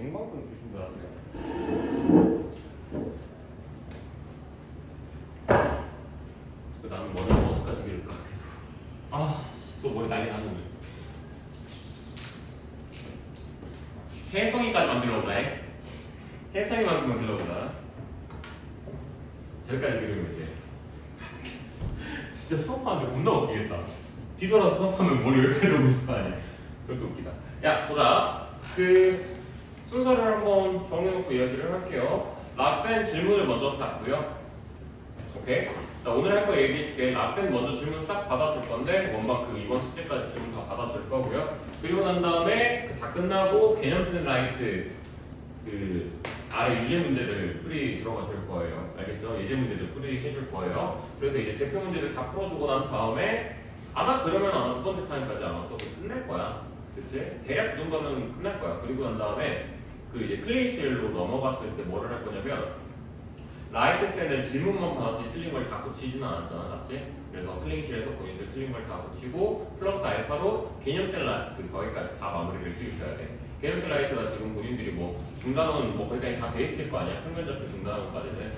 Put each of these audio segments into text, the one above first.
냉방병 주신 줄 알았어요. 나는 머리를 어디까지 기를까 계속. 또 머리 난리 나는데. 혜성이까지 만들어 보자. 혜성이만큼 만들어 보자. 저기까지 기르면 이제 진짜 수업하는데 겁나 웃기겠다. 뒤돌아서 수업하면 머리 이렇게 들고 있을 거 아니야. 그것도 웃기다. 야 보자. 그 순서를 한번 정해놓고 이야기를 할게요. 라센 질문을 먼저 받고요. 오케이. 자, 오늘 할 거 얘기해줄게. 라센 먼저 질문 싹 받았을 건데 원방 그 이번 숙제까지 질문 다 받았을 거고요. 그리고 난 다음에 다 끝나고 개념 쓰는 라이트 그 아래 유제 문제들 풀이 들어가 줄 거예요. 알겠죠? 예제 문제들 풀이 해줄 거예요. 그래서 이제 대표 문제들 다 풀어주고 난 다음에 아마 그러면 아마 두 번째 타임까지 아마 수업이 끝날 거야. 그치? 대략 그 정도면 끝날 거야. 그리고 난 다음에 그 이제 클리니실로 넘어갔을 때 뭐를 할 거냐면 라이트센을 질문만 받았지 틀린 걸 다 고치지는 않았잖아, 맞지? 그래서 클리니실에서 본인들 틀린 걸 다 고치고 플러스 알파로 개념셀 라이트 거기까지 다 마무리를 지으셔야 돼. 개념셀 라이트가 지금 본인들이 뭐 중단원 뭐 거기까지 다 돼 있을 거 아니야? 평면접수 중단원까지는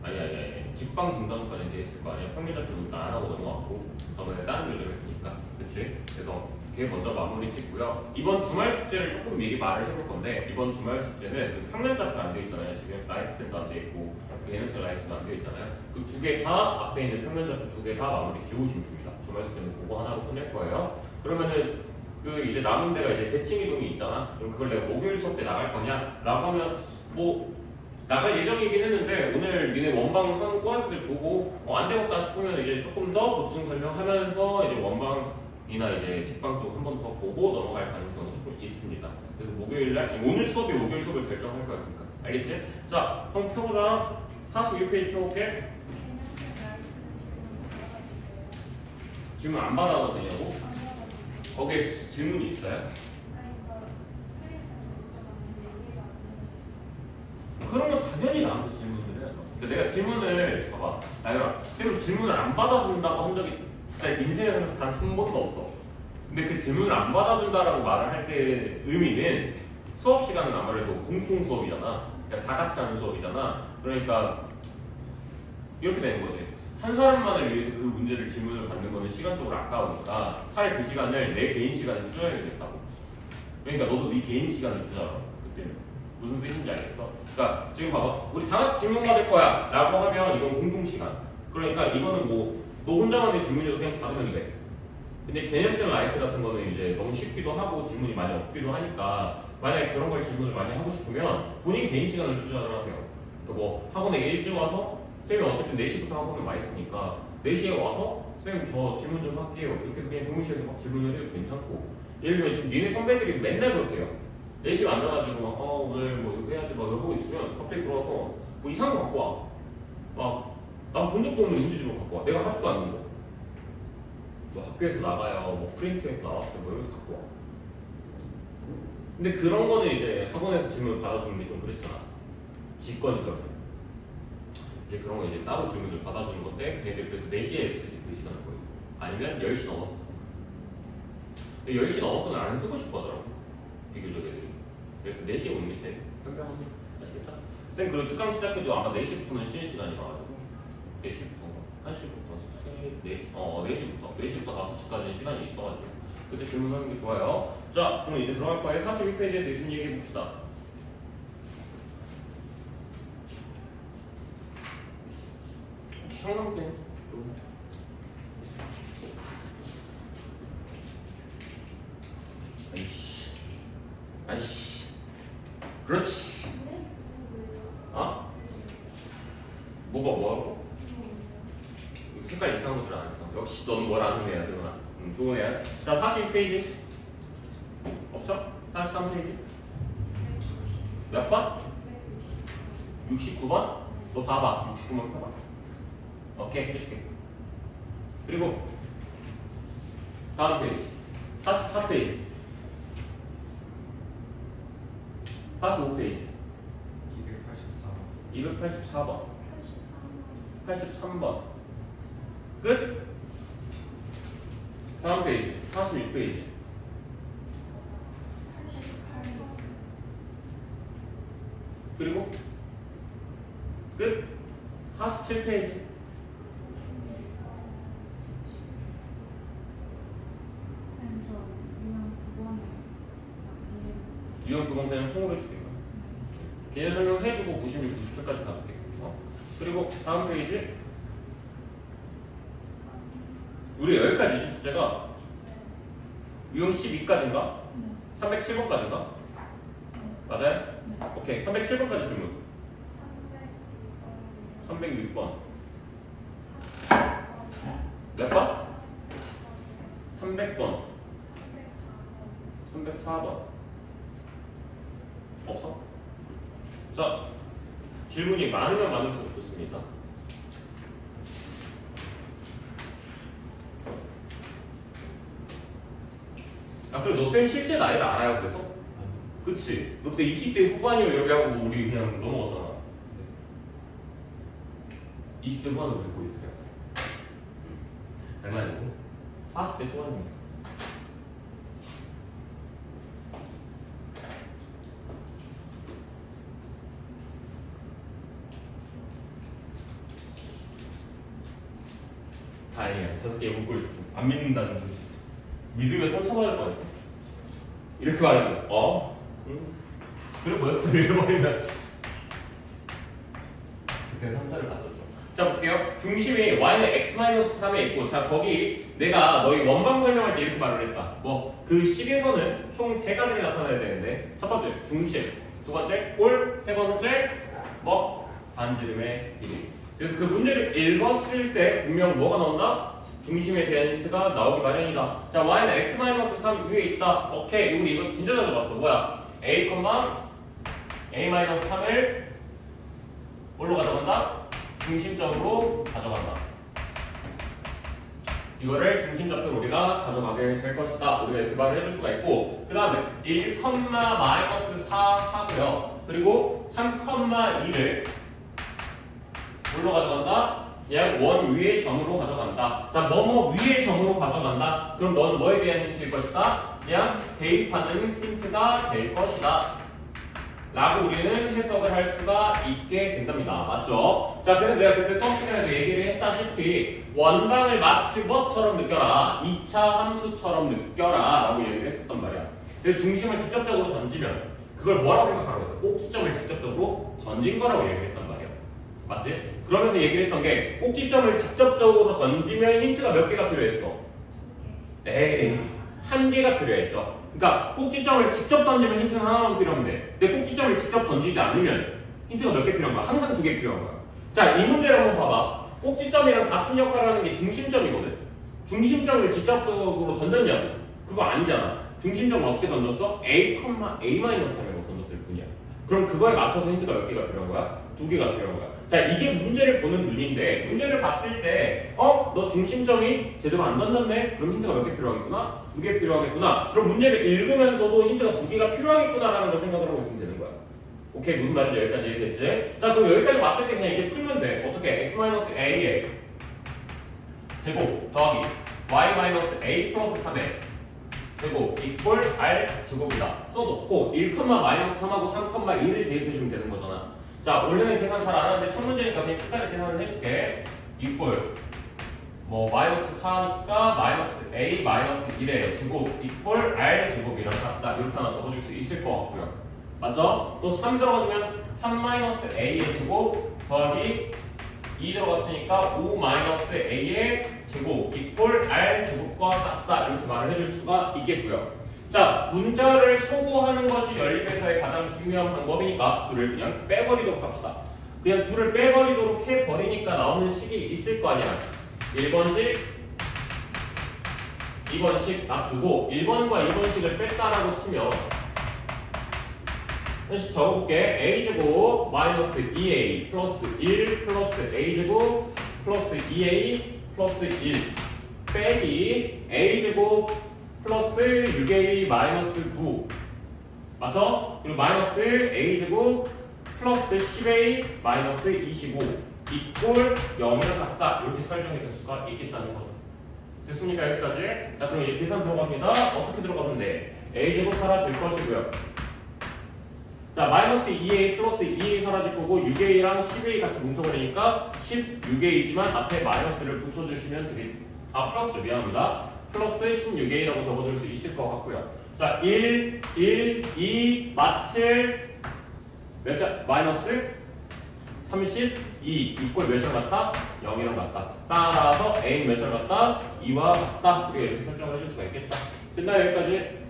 아니 직방 중단원까지는 돼 있을 거 아니야? 평면접수 안 하고 넘어갔고 저번에 다른 교재를 했으니까, 그치? 그래서 그게 먼저 마무리 짓고요. 이번 주말 숙제를 조금 미리 말을 해볼 건데 이번 주말 숙제는 그 평면접도 안 돼 있잖아요. 지금 라이트센도 안 돼 있고 개념셀 라이트도 안 돼 있잖아요. 그 두 개 다 앞에 있는 평면접도 두 개 다 마무리 지우시면 됩니다. 주말 숙제는 그거 하나로 끝낼 거예요. 그러면은 그 이제 남은 데가 이제 대칭 이동이 있잖아. 그럼 그걸 내가 목요일 수업 때 나갈 거냐? 라고 하면 뭐 나갈 예정이긴 했는데 오늘 니네 원방 하는 꼬아지들 보고 안 되겠다 싶으면 이제 조금 더 보충 설명하면서 이제 원방이나 이제 직방 쪽 한 번 더 보고 넘어갈 가능성이 조금 있습니다. 그래서 목요일날 오늘 수업이 목요일 수업을 결정할 거야. 그러니까 알겠지? 자, 한번 펴보자. 41페이지 펴볼게. 질문 안 받아도 되냐고? 거기에 질문이 있어요? 그러면 당연히 나한테 질문을 해야죠. 근데 내가 질문을 봐봐. 아니라 질문을 안 받아준다고 한 적이 진짜 인생에서 단 한 번도 없어. 근데 그 질문을 안 받아준다라고 말을 할 때 의미는 수업 시간은 아무래도 공통 수업이잖아. 그러니까 다 같이 하는 수업이잖아. 그러니까 이렇게 되는 거지. 한 사람만을 위해서 그 문제를 질문을 받는 거는 시간적으로 아까우니까 차라리 그 시간을 내 개인 시간을 투자해야겠다고. 그러니까 너도 네 개인 시간을 투자하라. 그때는 무슨 뜻인지 알겠어? 그러니까 지금 봐봐. 우리 다 같이 질문 받을 거야 라고 하면 이건 공통 시간. 그러니까 이거는 뭐 너 혼자만의 질문이라도 그냥 받으면 돼. 근데 개념성 라이트 같은 거는 이제 너무 쉽기도 하고 질문이 많이 없기도 하니까 만약에 그런 걸 질문을 많이 하고 싶으면 본인 개인 시간을 투자를 하세요. 그러니까 뭐 학원에 일찍 와서 쌤이 어쨌든 4시부터 학원을 와 있으니까 4시에 와서 쌤 저 질문 좀 할게요. 이렇게 해서 그냥 교무실에서 막 질문을 해도 괜찮고, 예를 들면 지금 니네 선배들이 맨날 그렇게 해요. 4시에 앉아가지고 막 오늘 뭐 이거 해야지 막 이러고 있으면 갑자기 들어와서 뭐 이상한 거 갖고 와. 난 본 적도 없는 문제집을 갖고 와. 내가 하지도 않는 거. 뭐 학교에서 나가요, 뭐 프린트에서 나왔어, 뭐 이러면서 갖고 와. 근데 그런 거는 이제 학원에서 질문을 받아주는 게 좀 그렇잖아. 직거니까. 이제 그런 거 이제 따로 질문을 받아주는 건데 걔네들 그래서 4시에 쓰지 그 시간을 거의. 아니면 10시 넘어서 써. 근데 10시 넘어서는 안 쓰고 싶어 하더라고. 비교적 애들이. 그래서 4시에 오는 게 제일 현명합니다. 아시겠죠? 쌤 그리고 특강 시작해도 아마 4시부터는 쉬는 시간이라가지고 4시부터 1시부터 4시부터 5시까지는 시간이 있어가지고 그때 질문하는 게 좋아요. 자, 그럼 이제 들어갈 거예요. 41페이지에서 있는 얘기 해봅시다. 청남대 아이씨 그렇지. 뭐하고? 색깔 이상한 것들 안 했어. 역시 너는 뭘 아는 애야, 세훈아. 좋은 애야. 자, 42페이지 없죠? 43페이지 몇 번? 69번? 너 봐봐. 69번 봐봐. 오케이, 해줄게. 그리고 다음 페이지 44페이지 45페이지 284번 83번 끝. 다음 페이지 46페이지 그리고 끝. 47페이지. 유형 9번 그냥 통으로 해줄게요. 개념 설명 해주고 96, 94까지 가줄게. 그리고 다음 페이지. 우리 여기까지 숙제가 유형 12까지인가? 307번까지인가? 맞아요? 오케이. 307번까지 질문. 306번. 몇 번? 300번. 304번. 없어? 자, 질문이 많으면 많을수록 좋습니다. 그래, 너 쌤 실제 나이를 알아요, 그래서? 그치? 너 그때 20대 후반이요 이렇게 하고 우리 그냥 넘어갔잖아. 20대 후반으로 듣고 있어요. 장난 아니고 40대 초반입니다. 다행이야. 5개 웃고 있어. 안 믿는다는 뜻이. 믿으면 상처받을 뻔했어. 이렇게 말하면 응? 그래 보였어. 잃어버리면 그때 상처를 받았죠. 자 볼게요. 중심이 y는 x-3에 있고, 자 거기 내가 너희 원방 설명할 때 이렇게 말을 했다. 뭐 그 식에서는 총 3가지를 나타내야 되는데, 첫 번째 중심, 두 번째 골, 세 번째 뭐 반지름의 길이. 그래서 그 문제를 읽었을 때 분명 뭐가 나온다? 중심에 대한 힌트가 나오기 마련이다. 자, y는 x-3 위에 있다. 오케이. 우리 이거 진짜 잘 봤어. 뭐야? a,a-3을 뭘로 가져간다? 중심점으로 가져간다. 이거를 중심좌표로 우리가 가져가게 될 것이다. 우리가 이렇게 말을 해줄 수가 있고, 그 다음에 1, -4 하고요. 그리고 3,2를 뭘로 가져간다? 얘 원 위의 점으로 가져간다. 자, 뭐뭐 위의 점으로 가져간다. 그럼 넌 뭐에 대한 힌트일 것이다? 그냥 대입하는 힌트가 될 것이다. 라고 우리는 해석을 할 수가 있게 된답니다. 맞죠? 자, 그래서 내가 그때 수업 시간에도 얘기를 했다시피 원방을 마치 뭐처럼 느껴라, 2차 함수처럼 느껴라 라고 얘기를 했었단 말이야. 그래서 중심을 직접적으로 던지면 그걸 뭐라고 생각하라고 했어? 꼭지점을 직접적으로 던진 거라고 얘기를 했단 말이야. 맞지? 그러면서 얘기를 했던 게 꼭지점을 직접적으로 던지면 힌트가 몇 개가 필요했어? 에이, 한 개가 필요했죠. 그러니까 꼭지점을 직접 던지면 힌트는 하나만 필요하면 돼. 근데 꼭지점을 직접 던지지 않으면 힌트가 몇 개 필요한 거야? 항상 2개 필요한 거야. 자, 이 문제를 한번 봐봐. 꼭지점이랑 같은 역할을 하는 게 중심점이거든. 중심점을 직접적으로 던졌냐고? 그거 아니잖아. 중심점을 어떻게 던졌어? a,a-3으로 던졌을 뿐이야. 그럼 그거에 맞춰서 힌트가 몇 개가 필요한 거야? 2개가 필요한 거야. 자, 이게 문제를 보는 눈인데, 문제를 봤을 때 너 중심점이 제대로 안 던졌네? 그럼 힌트가 몇 개 필요하겠구나? 2개 필요하겠구나. 그럼 문제를 읽으면서도 힌트가 2개가 필요하겠구나라는 걸 생각을 하고 있으면 되는 거야. 오케이, 무슨 말인지 여기까지 이해됐지? 자, 그럼 여기까지 왔을 때 그냥 이렇게 풀면 돼. 어떻게? x-a의 제곱 더하기 y-a 플러스 3의 제곱 이퀄 r 제곱이다 써놓고 1,-3하고 3,2를 대입해주면 되는 거잖아. 자, 원래는 계산 잘 안 하는데 첫 문제니까 그냥 끝까지 계산을 해줄게. 이퀄 뭐 -4니까 -a -1의 제곱 이퀄 r 제곱이랑 같다. 이렇게 하나 적어줄 수 있을 것 같고요. 맞죠? 또 3 들어가주면 3-a의 제곱 더하기 2 들어갔으니까 5-a의 제곱 이퀄 r 제곱과 같다. 이렇게 말을 해줄 수가 있겠고요. 자, 문자를 소거하는 것이 연립에서의 가장 중요한 방법이니까 줄을 그냥 빼버리도록 합시다. 그냥 줄을 빼버리도록 해버리니까 나오는 식이 있을 거 아니야. 1번식, 2번식 놔두고 1번과 2번식을 뺐다라고 치면 다시 적어볼게. a제곱 마이너스 2a 플러스 1 플러스 a제곱 플러스 2a 플러스 1 빼기 a제곱 플러스 6a 마이너스 9 맞죠? 그리고 마이너스 a제곱 플러스 10a 마이너스 25 이꼴 0이랑 같다. 이렇게 설정해 줄 수가 있겠다는 거죠. 됐습니까? 여기까지. 자, 그럼 이제 계산 들어갑니다. 어떻게 들어가면 돼? a제곱 사라질 것이고요. 자, 마이너스 2a 플러스 2a 사라질 거고 6a랑 10a 같이 뭉쳐버리니까 16a지만 앞에 마이너스를 붙여주시면 되겠. 아, 플러스죠. 미안합니다. 플러스 16a라고 적어줄 수 있을 것 같고요. 자, 1, 2, 마칠 몇이야? 마이너스 32 이꼴 몇이랑 같다? 0이랑 같다. 따라서 a는 몇이랑 같다? 2와 같다. 우리가 이렇게 설정을 해줄 수가 있겠다. 됐나요? 여기까지?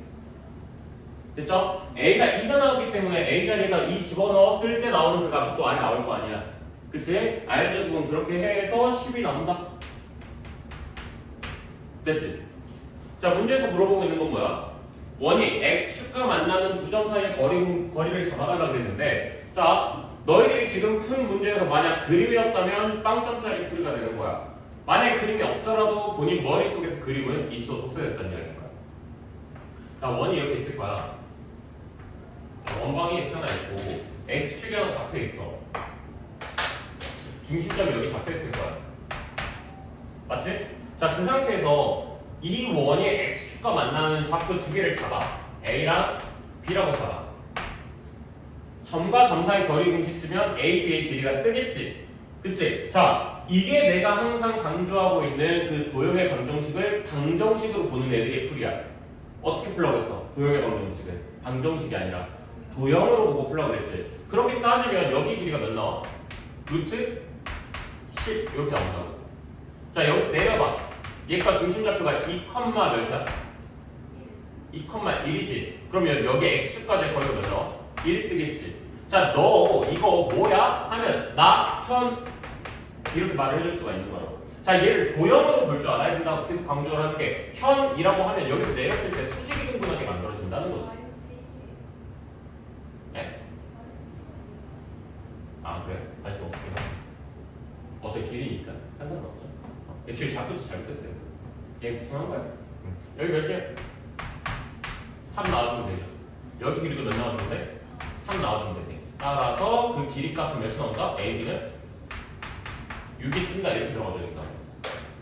됐죠? a가 2가 나왔기 때문에 a 자리에다 2 집어넣었을 때 나오는 그 값이 또 안에 나올 거 아니야. 그치? r제곱은 그렇게 해서 10이 나온다. 됐지? 자, 문제에서 물어보고 있는 건 뭐야? 원이 x축과 만나는 두 점 사이의 거리를 잡아달라 그랬는데, 자, 너희들이 지금 푼 문제에서 만약 그림이었다면 빵점짜리 풀이가 되는 거야. 만약에 그림이 없더라도 본인 머릿속에서 그림은 있어줬어야 됐다는 이야기인 거야. 자, 원이 이렇게 있을 거야. 원방이 이렇게 하나 있고 x축이 하나 잡혀 있어. 중심점이 여기 잡혀 있을 거야. 맞지? 자, 그 상태에서 이 원이 x축과 만나는 좌표 두 개를 잡아. a랑 b라고 잡아. 점과 점 사이 거리 공식 쓰면 a, b의 길이가 뜨겠지. 그치? 자, 이게 내가 항상 강조하고 있는 그 도형의 방정식을 방정식으로 보는 애들의 풀이야. 어떻게 풀라고 했어? 도형의 방정식을 방정식이 아니라 도형으로 보고 풀라고 그랬지. 그렇게 따지면 여기 길이가 몇 나와? 루트 10 이렇게 나온다고. 자, 여기서 내려봐. 얘가 중심좌표가 2, 몇이야? 2,1이지. 그러면 여기 x축까지의 거리가 몇 나와? 1 뜨겠지. 자, 너 이거 뭐야? 하면 나, 현 이렇게 말을 해줄 수가 있는 거라고. 자, 얘를 도형으로 볼 줄 알아야 된다고 계속 강조를 하는 게 현이라고 하면 여기서 내렸을 때 수직이 등분하게 만들어진다는 거지. 네? 아, 그래? 관심 없구나. 어차피 길이니까 상관없죠. 애초에 좌표도 잘못했어요. 얘 구성한 거야. 여기 몇이야? 3 나와주면 되죠. 여기 길이도 몇 나와주면 돼? 3 나와주면 되지. 따라서 그 길이 값은 몇이 나온다? A, B는 6이 뜬다. 이렇게 들어가줘야 된다.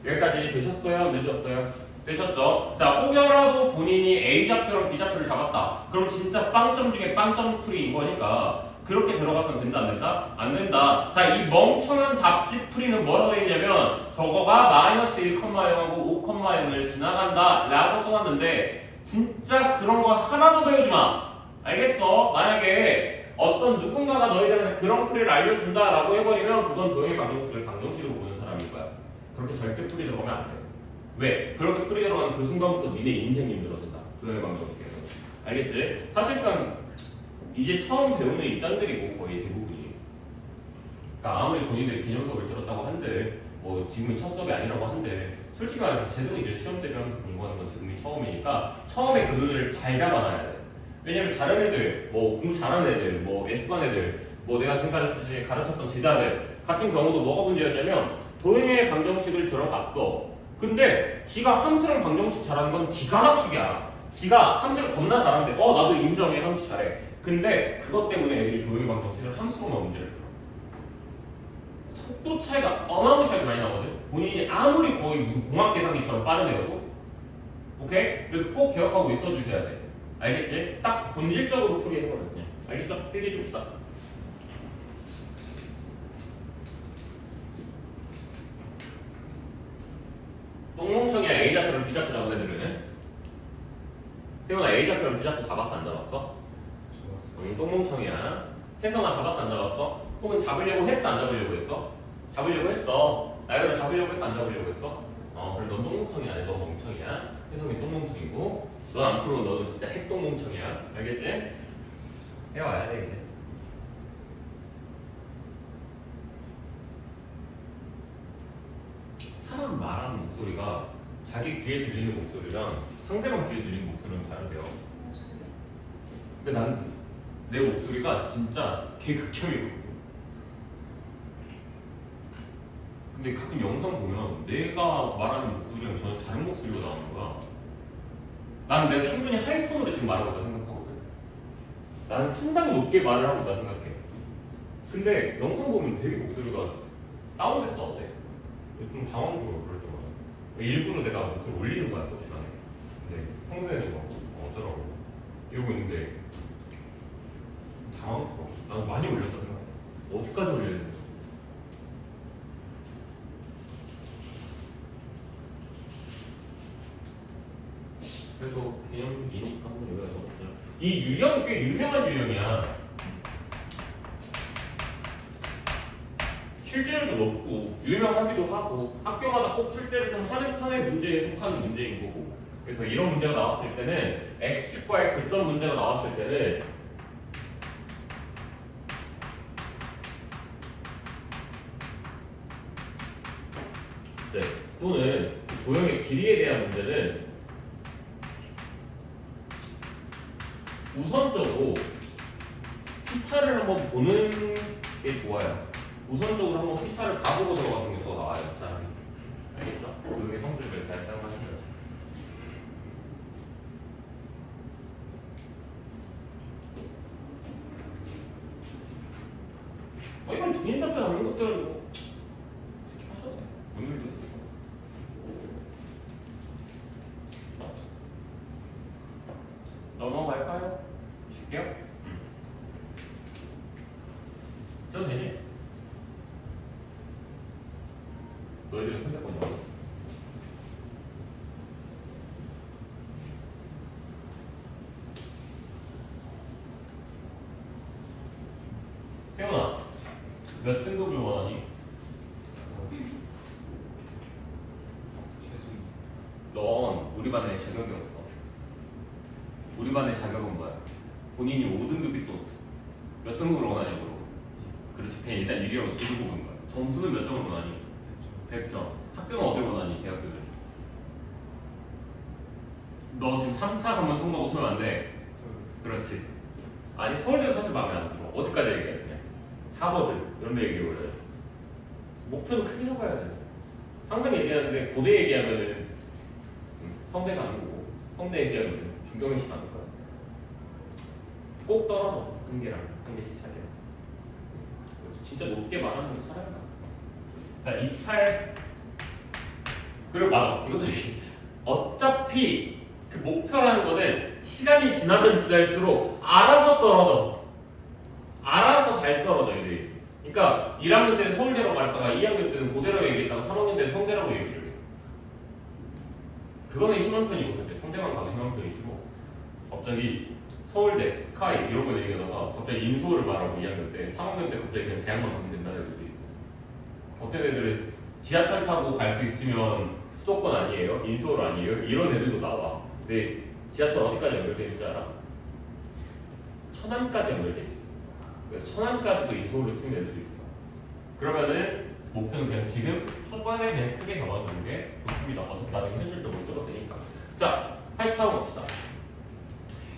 여기까지 되셨어요? 늦었어요? 되셨죠? 자, 혹여라도 본인이 A좌표랑 B좌표를 잡았다. 그럼 진짜 빵점 중에 빵점 풀이인 거니까 그렇게 들어가서는 된다, 안 된다? 안 된다. 자, 이 멍청한 답집 풀이는 뭐라고 했냐면 저거가 마이너스 1,0하고 5,0을 지나간다 라고 써놨는데 진짜 그런 거 하나도 배우지 마. 알겠어? 만약에 어떤 누군가가 너희들한테 그런 풀이를 알려준다라고 해버리면 그건 도형의 방정식을 방정식으로 보는 사람일 거야. 그렇게 절대 풀이 들어가면 안 돼. 왜? 그렇게 풀이 들어가면 그 순간부터 니네 인생이 힘들어진다. 도형의 방정식에서. 알겠지? 사실상 이제 처음 배우는 입장들이고 거의 대부분이. 그러니까 아무리 본인들이 개념 수업을 들었다고 한들 뭐 지금은 첫 수업이 아니라고 한들 솔직히 말해서 제대로 이제 시험 대비하면서 공부하는 건 지금이 처음이니까 처음에 그 눈을 잘 잡아놔야 돼. 왜냐면 다른 애들, 뭐 공부 잘하는 애들, 뭐 S반 애들, 뭐 내가 지금까지 가르쳤던 제자들 같은 경우도 뭐가 문제였냐면 도형의 방정식을 들어갔어. 근데 지가 함수랑 방정식 잘하는 건 기가 막히게 알아. 지가 함수를 겁나 잘하는데 나도 인정해 함수 잘해. 근데 그것 때문에 애들이 도형의 방정식을 함수로만 문제를 풀어. 속도 차이가 어마무시하게 많이 나거든. 본인이 아무리 거의 무슨 공학 계산기처럼 빠른 애여도. 오케이? 그래서 꼭 기억하고 있어 주셔야 돼. 알겠지? 딱 본질적으로 풀이해버렸냐. 알겠죠? 필기 줍시다. 똥멍청이야. A좌표랑 B좌표 잡은 애들은. 세훈아 A좌표랑 B좌표 잡았어 안 잡았어? 잡았어. 똥멍청이야. 혜성아 잡았어 안 잡았어? 혹은 잡으려고 했어 안 잡으려고 했어? 잡으려고 했어. 나이가 잡으려고 했어 안 잡으려고 했어? 그래 넌 똥멍청이 아니야. 넌 멍청이야. 혜성이 똥멍청이고 넌 앞으로 너는 진짜 핵똥멍청이야. 알겠지? 해와야 돼 이제. 사람 말하는 목소리가 자기 귀에 들리는 목소리랑 상대방 귀에 들리는 목소리는 다르대요. 근데 난 내 목소리가 진짜 개극혐이거든. 근데 가끔 영상 보면 내가 말하는 목소리랑 전혀 다른 목소리가 나오는 거야. 나는 내가 충분히 하이톤으로 지금 말하고 있다 생각하거든. 나는 상당히 높게 말을 하고 있다 생각해. 근데 영상 보면 되게 목소리가 다운돼서 나오대. 좀 당황스러워 그럴 때마다. 일부러 내가 목소리 올리는 거야 수업 시간에. 근데 평소에는 막 어쩌라고 이러고 있는데 당황스러워. 난 많이 올렸다 생각해. 어디까지 올려야 되는 거야? 그래도 개념이니까 한번 여기다 넣었어요. 이 유형 꽤 유명한 유형이야. 출제율도 높고 유명하기도 하고 학교마다 꼭 출제를 좀 하는 편의 문제에 속하는 문제인 거고. 그래서 이런 문제가 나왔을 때는 X축과의 교점 문제가 나왔을 때는 네, 또는 도형의 길이에 대한 문제는 우선적으로 피타를 한번 보는 게 좋아요. 우선적으로 한번 피타를 봐보고 들어가는 게 더 나아요. 차라리. 알겠죠? 도형의 성질을 일단 사용하시면 이건 증인 답변 하는 것들은 뭐 어떻게 하셔도 돼요. 오늘도 했을 거예요. 넘어갈까요? 쉴게요. 써도 되지? 너희들은 선택권이 없어. 세훈아, 몇 등급을 원하니? 넌 우리 반에 자격이 없어. 우리 반의 자격은 뭐야? 본인이 5등급이 또 몇 등급을 원하냐고. 그렇지. 그냥 일단 1위라고 지르고 보는 거야. 점수는 몇 점을 원하니? 100점. 학교는 어딜 원하니? 대학교는? 너 지금 3차 관문 통과 못하면 안 돼. 그렇지. 아니 서울대도 사실 마음에 안 들어. 어디까지 얘기해? 그냥 하버드 이런 데 얘기해버려야 돼. 목표는 크게 잡아야 돼. 항상 얘기하는데 고대 얘기하면은 성대가 아니고 성대 얘기하면은 중경이식 아닐 거야. 꼭 떨어져. 한 개랑 한 개씩 차이야. 진짜 높게 말하는 게 차라리 나. 28 그리고 맞아. 이것도 어차피 그 목표라는 거는 시간이 지나면 지날수록 알아서 떨어져. 알아서 잘 떨어져 얘들이. 그러니까 1학년 때는 서울대라고 말했다가 2학년 때는 고대라고 얘기했다가 3학년 때는 성대라고 얘기를 해. 그거는 힘한 편이고 사실 성대만 가도 힘한 편이지고 갑자기 서울대, 스카이 이런 거 얘기하다가 갑자기 인소를 말하고 2학년 때 3학년 때 갑자기 그냥 대학만 가면 된다는 애들도 있어. 어떤 애들은 지하철 타고 갈 수 있으면 수도권 아니에요? 인서울 아니에요? 이런 애들도 나와. 근데 지하철 어디까지 연결되어 있는지 알아? 천안까지 연결되어 있어. 그래서 천안까지도 인서울로 치는 애들도 있어. 그러면은 목표는 그냥 지금 초반에 그냥 크게 잡아주는 게 좋습니다. 어차피 나중에 현실적으로 써도 되니까. 자, 84번 봅시다.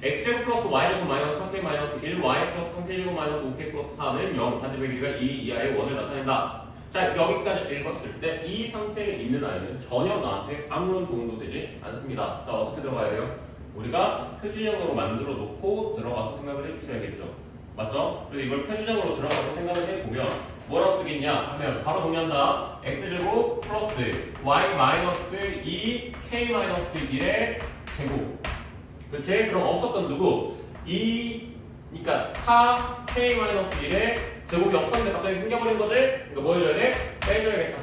x제곱 플러스 y제곱 마이너스 3k 마이너스 1 y 플러스 3k제곱 마이너스 5k 플러스 4는 0 반대의 길이가 2 이하의 원을 나타낸다. 자, 여기까지 읽었을 때 이 상태에 있는 아이는 전혀 나한테 아무런 도움도 되지 않습니다. 자, 어떻게 들어가야 돼요? 우리가 표준형으로 만들어 놓고 들어가서 생각을 해주셔야겠죠. 맞죠? 그래서 이걸 표준형으로 들어가서 생각을 해보면 뭐라고 뜨겠냐 하면 바로 정리한다. x제곱 플러스 y 마이너스 2k 마이너스 1의 제곱. 그렇지? 그럼 없었던 누구? 2, 그러니까 4k-1의 제곱이 없었는데 갑자기 생겨버린 거지? 그러니까 뭐 해줘야 돼? 빼줘야겠다.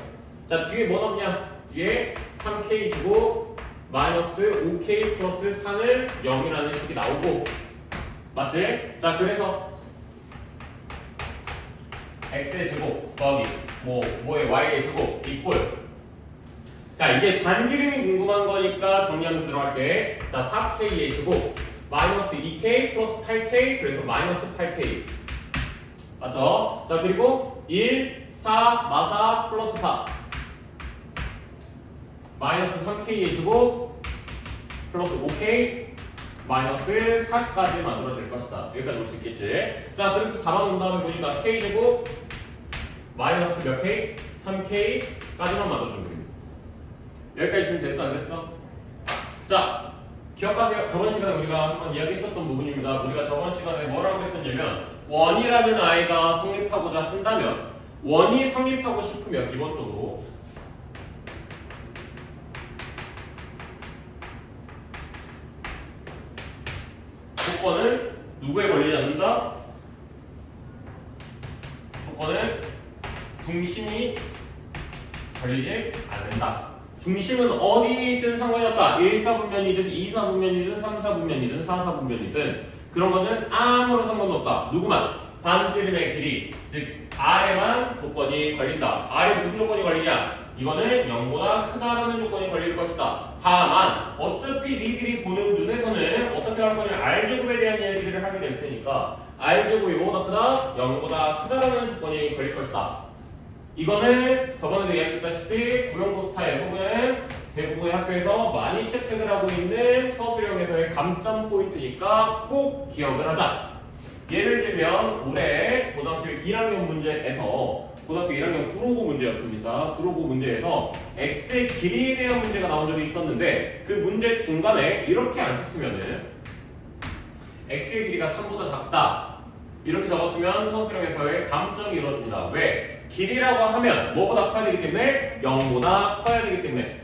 자, 뒤에 뭐 남냐? 뒤에 3k 제곱 마이너스 5k 플러스 4는 0이라는 식이 나오고 맞지? 자, 그래서 x의 제곱 더하기 뭐의 y의 제곱 이꼴. 자, 이제 반지름이 궁금한 거니까 정리하면서 들어갈게. 자, 4k의 제곱 마이너스 2k 플러스 8k 그래서 마이너스 8k 맞죠? 자, 그리고 1, 4, 마사 플러스 4 마이너스 3k의 제곱 플러스 5k 마이너스 4까지 만들어질 것이다. 여기까지 올 수 있겠지? 자, 그리고 또 4번 온 다음에 보니까 k제곱 마이너스 몇 k? 3k까지만 만들어주면 됩니다. 여기까지 지금 됐어 안 됐어? 자, 기억하세요. 저번 시간에 우리가 한번 이야기했었던 부분입니다. 우리가 저번 시간에 뭐라고 했었냐면 원이라는 아이가 성립하고자 한다면 원이 성립하고 싶으면 기본적으로 조건은 누구에 걸리지 않는다? 조건은 중심이 걸리지 않는다. 중심은 어디든 상관이 없다. 1사분면이든 2사분면이든 3사분면이든 4사분면이든 그런 거는 아무런 상관도 없다. 누구만? 반지름의 길이, 즉 R에만 조건이 걸린다. R에 무슨 조건이 걸리냐? 이거는 0보다 크다라는 조건이 걸릴 것이다. 다만 어차피 니들이 보는 눈에서는 어떻게 할 거냐? R제곱에 대한 이야기들을 하게 될 테니까 R제곱이 0보다 크다, 0보다 크다라는 조건이 걸릴 것이다. 이거는 저번에도 이야기했다시피 구형고스타일 혹은 대부분의 학교에서 많이 채택을 하고 있는 서술형에서의 감점 포인트니까 꼭 기억을 하자. 예를 들면 올해 고등학교 1학년 문제에서 고등학교 1학년 959 문제였습니다. 959 문제에서 x의 길이에 대한 문제가 나온 적이 있었는데 그 문제 중간에 이렇게 안 썼으면은 x의 길이가 3보다 작다 이렇게 적었으면 서술형에서의 감점이 이루어집니다. 왜? 길이라고 하면 뭐보다 커야 되기 때문에 0보다 커야 되기 때문에.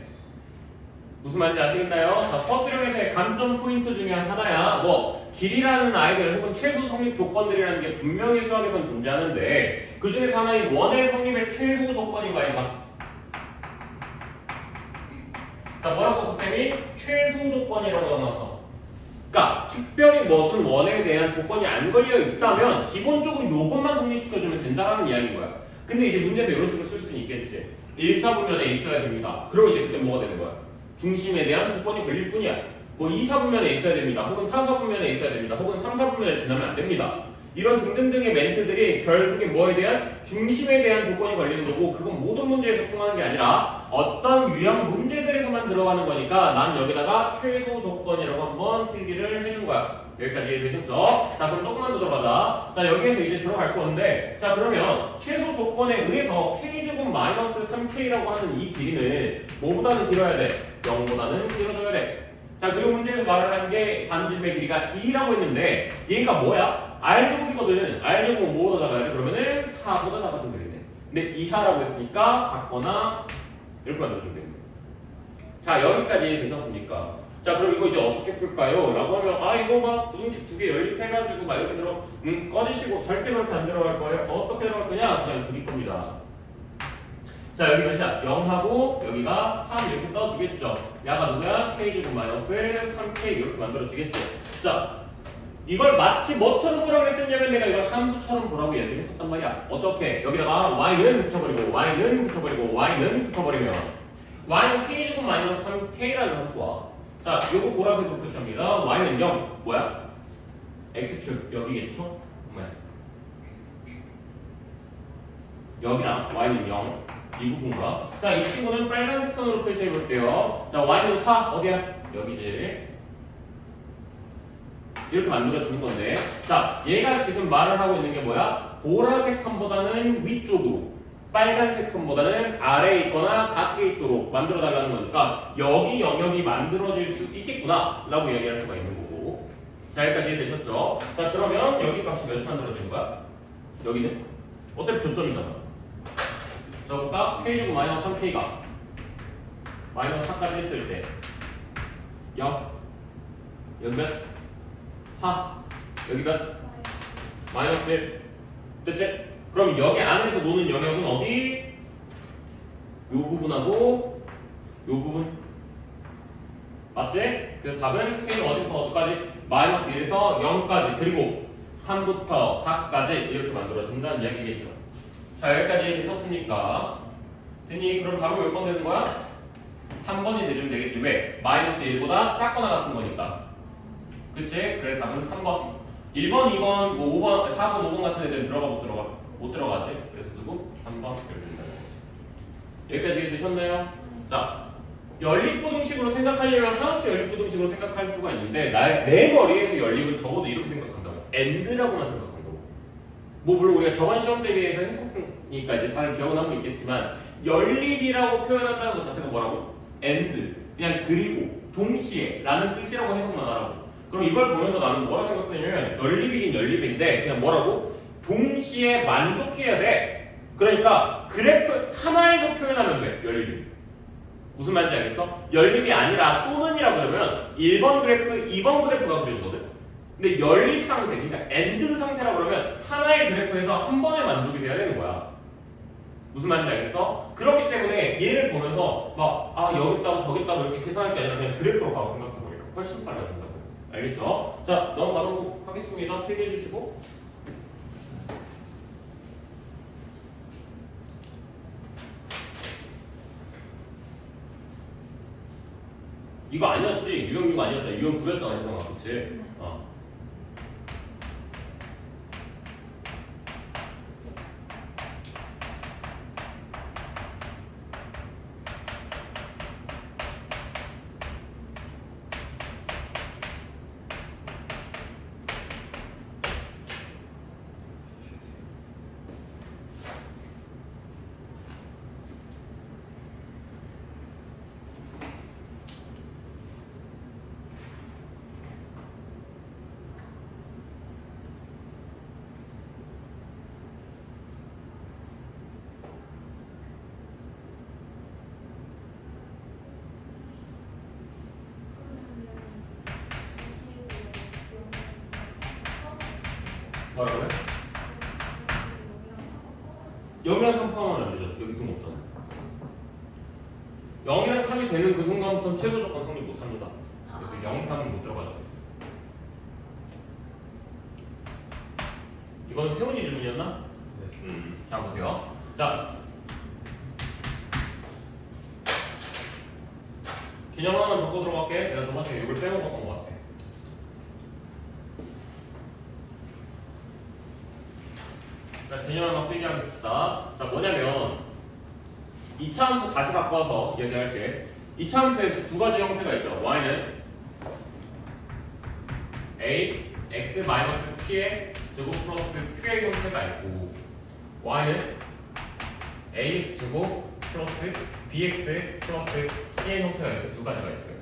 무슨 말인지 아시겠나요? 자, 서술형에서의 감점 포인트 중에 하나야 뭐 길이라는 아이들 혹은 최소 성립 조건들이라는 게 분명히 수학에선 존재하는데 그 중에서 하나인 원의 성립의 최소 조건이 뭐인가? 자, 뭐라 썼어 쌤이? 최소 조건이라고 적어놨어. 그러니까 특별히 무슨 원에 대한 조건이 안 걸려 있다면 기본적으로 요것만 성립시켜주면 된다는 이야기인 거야. 근데 이제 문제에서 이런 식으로 쓸 수는 있겠지. 1사분면에 있어야 됩니다. 그럼 이제 그때 뭐가 되는 거야? 중심에 대한 조건이 걸릴 뿐이야. 뭐 2사분면에 있어야 됩니다. 혹은 4사분면에 있어야 됩니다. 혹은 3사분면에 지나면 안 됩니다. 이런 등등등의 멘트들이 결국엔 뭐에 대한? 중심에 대한 조건이 걸리는 거고 그건 모든 문제에서 통하는 게 아니라 어떤 유형 문제들에서만 들어가는 거니까 난 여기다가 최소 조건이라고 한번 필기를 해준 거야. 여기까지 이해되셨죠? 자, 그럼 조금만 더 들어가자. 자, 여기에서 이제 들어갈 건데 자, 그러면 최소 조건에 의해서 k제곱 마이너스 3k라고 하는 이 길이는 뭐보다는 길어야 돼? 0보다는 길어져야 돼. 자, 그리고 문제에서 말을 한 게 반지름의 길이가 2라고 했는데 얘가 뭐야? R제곱이거든. R제곱은 뭐보다 작아야 돼? 그러면은 4보다 작아지면 되겠네. 근데 이하라고 했으니까 같거나 이렇게 만들어주면 되겠네. 자, 여기까지 되셨습니까? 자, 그럼 이거 이제 어떻게 풀까요? 라고 하면 아 이거 막 부등식 두 개 연립해가지고 막 이렇게 들어 꺼지시고 절대 그렇게 안 들어갈 거예요. 어떻게 들어갈 거냐? 그냥 그릴 겁니다. 자, 여기 몇이야? 0하고 여기가 3 이렇게 떠주겠죠. 야가 누구야? k제곱 마이너스 3k 이렇게 만들어지겠죠. 자, 이걸 마치 뭐처럼 보라고 했었냐면 내가 이걸 함수처럼 보라고 얘기를 했었단 말이야. 어떻게? 여기다가 y는 붙여버리고 y는 붙여버리고 y는 붙여버리면 y는 k제곱 마이너스 3k라는 함수와 자, 요거 보라색으로 표시합니다. y는 0 뭐야? x축 여기겠죠? 여기랑 y는 0 이 부분과 자, 이 친구는 빨간색 선으로 표시해 볼게요. 자, y는 4 어디야? 여기지. 이렇게 만들어주는 건데 자, 얘가 지금 말을 하고 있는 게 뭐야? 보라색 선보다는 위쪽으로 빨간색 선보다는 아래에 있거나 밖에 있도록 만들어 달라는 거니까 여기 영역이 만들어질 수 있겠구나 라고 이야기할 수가 있는 거고 자, 여기까지 되셨죠? 자, 그러면 여기 값이 몇이 만들어지는 거야? 여기는? 어차피 교점이잖아. 자, 볼까? k제곱 마이너스 3k가 마이너스 4까지 했을 때 0 여기 몇? 4 여기 몇? 마이너스 1 됐지? 그럼 여기 안에서 노는 영역은 어디? 요 부분하고 요 부분 맞지? 그래서 답은 k는 어디서 어디까지? 마이너스 1에서 0까지 그리고 3부터 4까지 이렇게 만들어진다는 이야기겠죠. 자, 여기까지 되셨습니까? 됐니? 그럼 답은 몇 번 되는 거야? 3번이 되주면 되겠지. 왜? 마이너스 1보다 작거나 같은 거니까. 그치? 그래 답은 3번. 1번, 2번, 뭐 5번, 4번, 5번 같은 애들은 들어가 못 들어가? 못 들어가지? 그래서 누구? 3번 이렇게 된다는 거지. 여기까지 되셨나요? 자, 연립부등식으로 생각하려면 하우스 연립부등식으로 생각할 수가 있는데 내 머리에서 연립은 적어도 이렇게 생각한다고. AND라고만 생각한다고. 뭐 물론 우리가 저번 시험 대비해서 했었으니까 이제 다들 기억은 하고 있겠지만 연립이라고 표현한다는 것 자체가 뭐라고? AND 그냥 그리고 동시에 라는 뜻이라고 해석만 하라고. 그럼 이걸 보면서 나는 뭐라 생각하냐면 연립이긴 연립인데 그냥 뭐라고? 동시에 만족해야 돼. 그러니까 그래프 하나에서 표현하면 돼. 연립이 무슨 말인지 알겠어? 연립이 아니라 또는이라 그러면 1번 그래프, 2번 그래프가 그려지거든. 근데 연립 상태, 그러니까 AND 상태라 그러면 하나의 그래프에 돼서 한 번에 만족이 돼야 되는 거야. 무슨 말인지 알겠어? 그렇기 때문에 얘를 보면서 막 여기 있다고 저기 있다고 이렇게 계산할 게 아니라 그냥 그래프로 바로 생각해버리니까 훨씬 빨리 된다고. 알겠죠? 자, 넘어가도록 하겠습니다. 필기해 주시고. 이거 아니었지? 유형 6 아니었잖아. 유형 9였잖아, 혜성아. 그치? 뭐라고요? 0이랑 3 포함은 안 되죠. 여기 등 없잖아. 0이랑 3이 되는 그 순간부터는 최소 조건 성립 못 합니다. 그래서 0, 3은 못 들어가죠. 이건 세훈이 질문이었나? 네. 자, 보세요. 자, 개념 하나만 적고 들어갈게. 내가 저번 주에 6을 빼먹었던 것 같아. 자, 개념 하나 빼기 하겠습니다. 자, 뭐냐면 2차 함수 다시 바꿔서 이야기할게. 2차 함수에 두 가지 형태가 있죠. y는 a, x-p의 제곱 플러스 q의 형태가 있고 y는 ax 제곱 플러스 bx 플러스 c의 형태가 이렇게 두 가지가 있어요.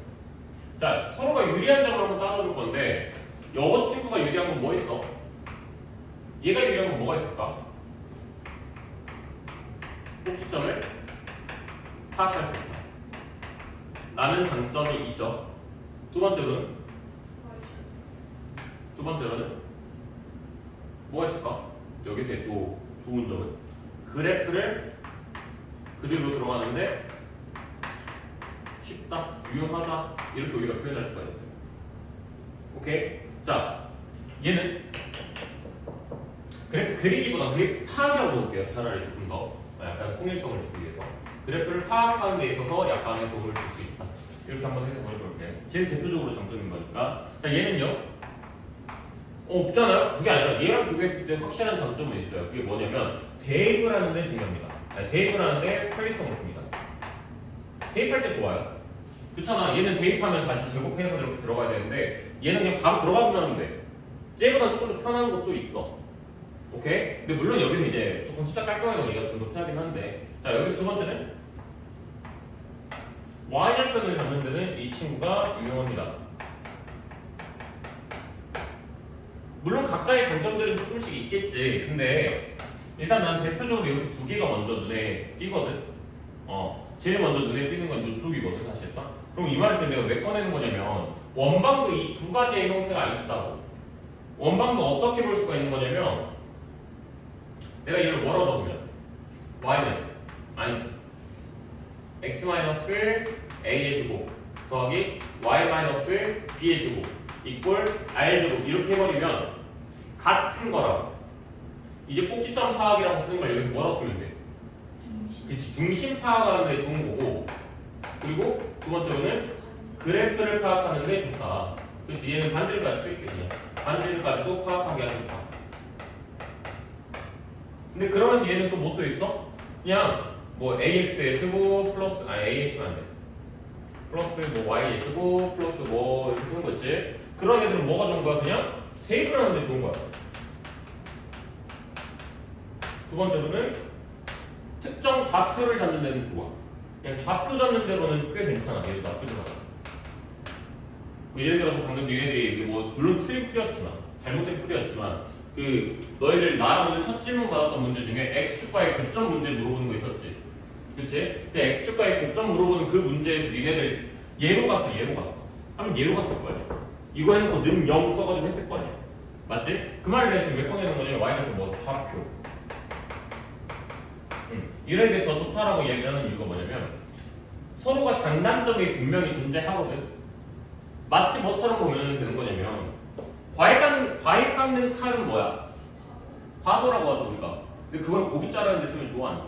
자, 서로가 유리한 점을 한번 따져볼 건데 이것 친구가 유리한 건 뭐 있어? 얘가 유리한 건 뭐가 있을까? 꼭지점을 파악할 수 있다. 라는 장점이 있죠. 두 번째로는 뭐가 있을까? 여기서 또 좋은 점은 그래프를 그리로 들어가는데 쉽다, 유용하다 이렇게 우리가 표현할 수가 있어요. 오케이? 자, 얘는 그래프 그리기보다 그래프 파악이라고 적을게요. 차라리 조금 더 약간 통일성을 주기 위해서 그래프를 파악하는 데 있어서 약간의 도움을 줄 수 있다. 이렇게 한번 해석을 해볼게요. 제일 대표적으로 장점인 거니까. 자, 얘는요. 없잖아요? 그게 아니라 얘랑 비교했을 때 확실한 장점은 있어요. 그게 뭐냐면 대입을 하는데 중요합니다. 대입을 하는데 편리성을 줍니다. 대입할 때 좋아요. 그렇잖아. 얘는 대입하면 다시 제곱해서 이렇게 들어가야 되는데 얘는 그냥 바로 들어가기만 하면 돼. 쟤보다 조금 더 편한 것도 있어. 오케이? 근데 물론 여기서 이제 조금 숫자 깔끔하게 얘가 좀 더 편하긴 한데, 자, 여기서 두 번째는 y절편을 잡는 데는 이 친구가 유용합니다. 물론 각자의 장점들은 조금씩 있겠지. 근데 일단 난 대표적으로 여기 두 개가 먼저 눈에 띄거든. 제일 먼저 눈에 띄는 건 이쪽이거든, 사실상. 그럼 이 말을 내가 왜 꺼내는 거냐면 원방도 이 두 가지의 형태가 있다고. 원방도 어떻게 볼 수가 있는 거냐면 내가 얘를 뭐라고 적으면 y는 아니지 x-a의 제곱 더하기 y-b의 제곱 이꼴 r 제곱 이렇게 해버리면 같은 거라고. 이제 꼭지점 파악이라고 쓰는 걸 여기서 뭐라고 쓰면 돼? 그치, 중심 파악하는 데 좋은 거고, 그리고 두 번째로는 그래프를 파악하는 데 좋다. 그치, 얘는 반지름까지 쓰겠거든요. 반지름까지도 파악하기 아주 좋다. 근데 그러면서 얘는 또 뭐 또 있어? 그냥 뭐 ax의 제곱 플러스 ax는 안 돼. 플러스 뭐 y의 제곱 플러스 뭐 이렇게 쓰는 거 있지? 그런 애들은 뭐가 좋은 거야? 그냥 대입을 하는 데 좋은 거야. 두 번째로는 특정 좌표를 잡는 데는 좋아. 그냥 좌표 잡는 데로는 꽤 괜찮아. 얘도 나쁘지 않아. 뭐 예를 들어서 방금 니네들이 뭐 물론 틀린 풀이었지만 잘못된 풀이었지만 그 너희들 나랑 오늘 첫 질문 받았던 문제 중에 x축과의 교점 문제 물어보는 거 있었지. 그치? 근데 x축과의 교점 물어보는 그 문제에서 니네들 얘로 갔어. 하면 얘로 갔을 거 아니야. 이거 해놓고 는 0 써가지고 했을 거 아니야. 맞지? 그 말을 내가 지금 왜 꺼내는 거냐면 y는 뭐 좌표. 이런 게 더 좋다라고 얘기하는 이유가 뭐냐면 서로가 장단점이 분명히 존재하거든. 마치 뭐처럼 보면 되는 거냐면 과일 깎는 칼은 뭐야? 과도라고 하죠 우리가. 근데 그걸 고기 자르는 데 쓰면 좋아 안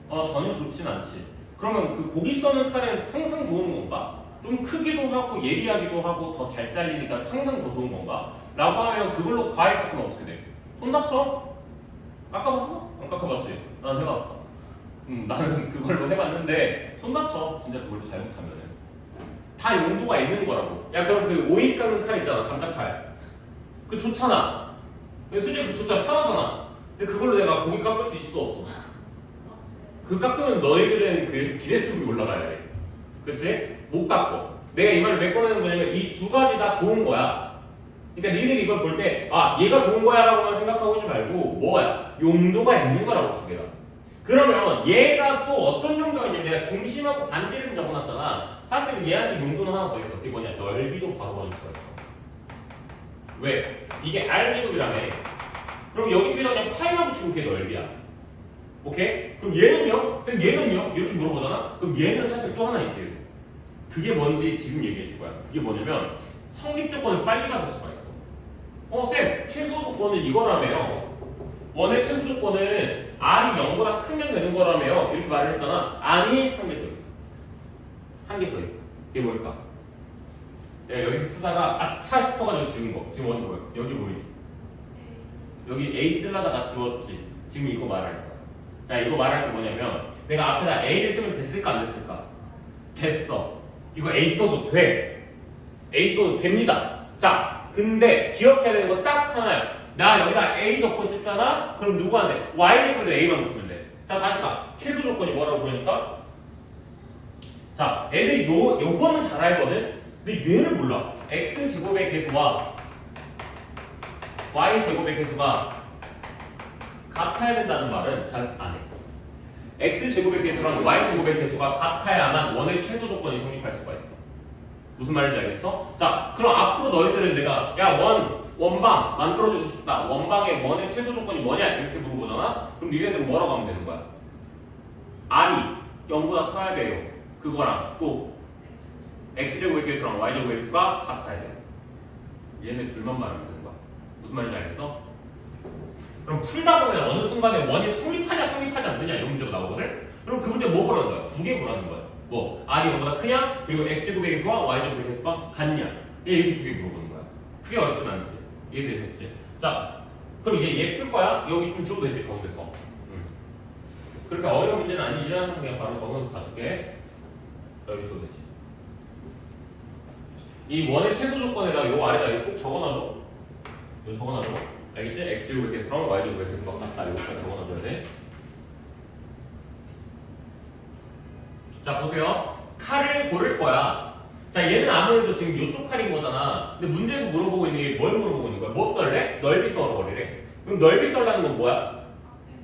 좋아? 전혀 좋진 않지. 그러면 그 고기 써는 칼은 항상 좋은 건가? 좀 크기도 하고 예리하기도 하고 더 잘 잘리니까 항상 더 좋은 건가? 라고 하면 그걸로 과일 깎으면 어떻게 돼? 손 다쳐? 깎아봤어? 안 깎아봤지? 난 해봤어. 나는 그걸로 해봤는데 손 다쳐. 진짜 그걸로 잘못하면은 다 용도가 있는 거라고. 야 그럼 그 오이 깎는 칼 있잖아. 감자칼. 그 좋잖아. 근데 솔직히 그 좋잖아. 편하잖아. 근데 그걸로 내가 고기 깎을 수 있어 없어? 그 깎으면 너희들은 그 기네스북에 올라가야 돼. 그치? 못 깎고. 내가 이 말을 왜 꺼내는 거냐면 이 두 가지 다 좋은 거야. 그러니까 니들이 이걸 볼 때 얘가 좋은 거야 라고만 생각하고 오지 말고 뭐야? 용도가 있는 거라고 두 개가. 그러면 얘가 또 어떤 용도가 있냐면 내가 중심하고 반지름 적어놨잖아. 사실 얘한테 용도는 하나 더 있어. 그게 뭐냐? 넓이도 바로 받을 수가 있어. 왜? 이게 R제곱이라며. 그럼 여기 뒤에다 그냥 파이만 붙이면 그게 넓이야. 오케이? 그럼 얘는요? 쌤 얘는요? 이렇게 물어보잖아? 그럼 얘는 사실 또 하나 있어요. 그게 뭔지 지금 얘기해 줄 거야. 그게 뭐냐면 성립 조건을 빨리 받을 수가 있어. 쌤 최소 조건은 이거라며요. 원의 최소 조건은 R이 0보다 크면 되는 거라며요. 이렇게 말을 했잖아. 아니 한 개 더 있어. 한 개 더 있어. 이게 뭘까? 내가 여기서 쓰다가 아차 싶어가지고 지운 거. 지금 어디 보여? 여기 보이지? 여기 A 쓰려다가 지웠지. 지금 이거 말할 거야. 자 이거 말할 게 뭐냐면 내가 앞에다 A를 쓰면 됐을까 안 됐을까? 됐어. 이거 A 써도 돼. A 써도 됩니다. 자 근데 기억해야 되는 거 딱 하나야. 나 여기다 A 적고 싶잖아? 그럼 누구한테? Y제곱에 A만 붙이면 돼. 자 다시 봐. 최소 조건이 뭐라고 그러니까? 자 애들이 요거는 잘 알거든? 근데 얘는 몰라. X제곱의 개수와 Y제곱의 개수가 같아야 된다는 말은 잘 안 해. X제곱의 개수랑 Y제곱의 개수가 같아야만 원의 최소 조건이 성립할 수가 있어. 무슨 말인지 알겠어? 자, 그럼 앞으로 너희들은 내가 원방 만들어주고 싶다. 원방의 원의 최소 조건이 뭐냐? 이렇게 물어보잖아? 그럼 니네들은 뭐라고 하면 되는 거야? R이 0보다 커야 돼요. 그거랑 또 X제곱의 개수랑 Y제곱의 개수가 같아야 돼. 얘네 둘만 말하면 되는 거야. 무슨 말인지 알겠어? 그럼 풀다 보면 어느 순간에 원이 성립하냐 성립하지 않느냐 이런 문제가 나오거든? 그럼 그 문제 뭐 보라는 거야? 두 개 보라는 거야. 뭐 R이 0보다 크냐? 그리고 X제곱의 개수와 Y제곱의 개수가 같냐? 이렇게 두 개 물어보는 거야. 크게 어렵진 않지. 이해되셨지? 자, 그럼 이제 얘 풀 거야? 여기 좀 줘도 되지? 가운데 거. 그렇게 어려운 문제는 아니지만 그냥 바로 적어서 가줄게. 여기 줘도 되지. 이 원의 최소 조건에다 요 아래다 이거 꼭 적어놔줘. 이거 적어놔줘. 알겠지? X제곱의 개수랑 Y제곱의 개수가 같다. 이거까지 적어놔줘야 돼. 자 보세요. 칼을 고를 거야. 자 얘는 아무래도 지금 이쪽 칼인 거잖아. 근데 문제에서 물어보고 있는 게 뭘 물어보고 있는 거야? 뭐 썰래? 넓이 썰어버리래. 그럼 넓이 썰라는 건 뭐야?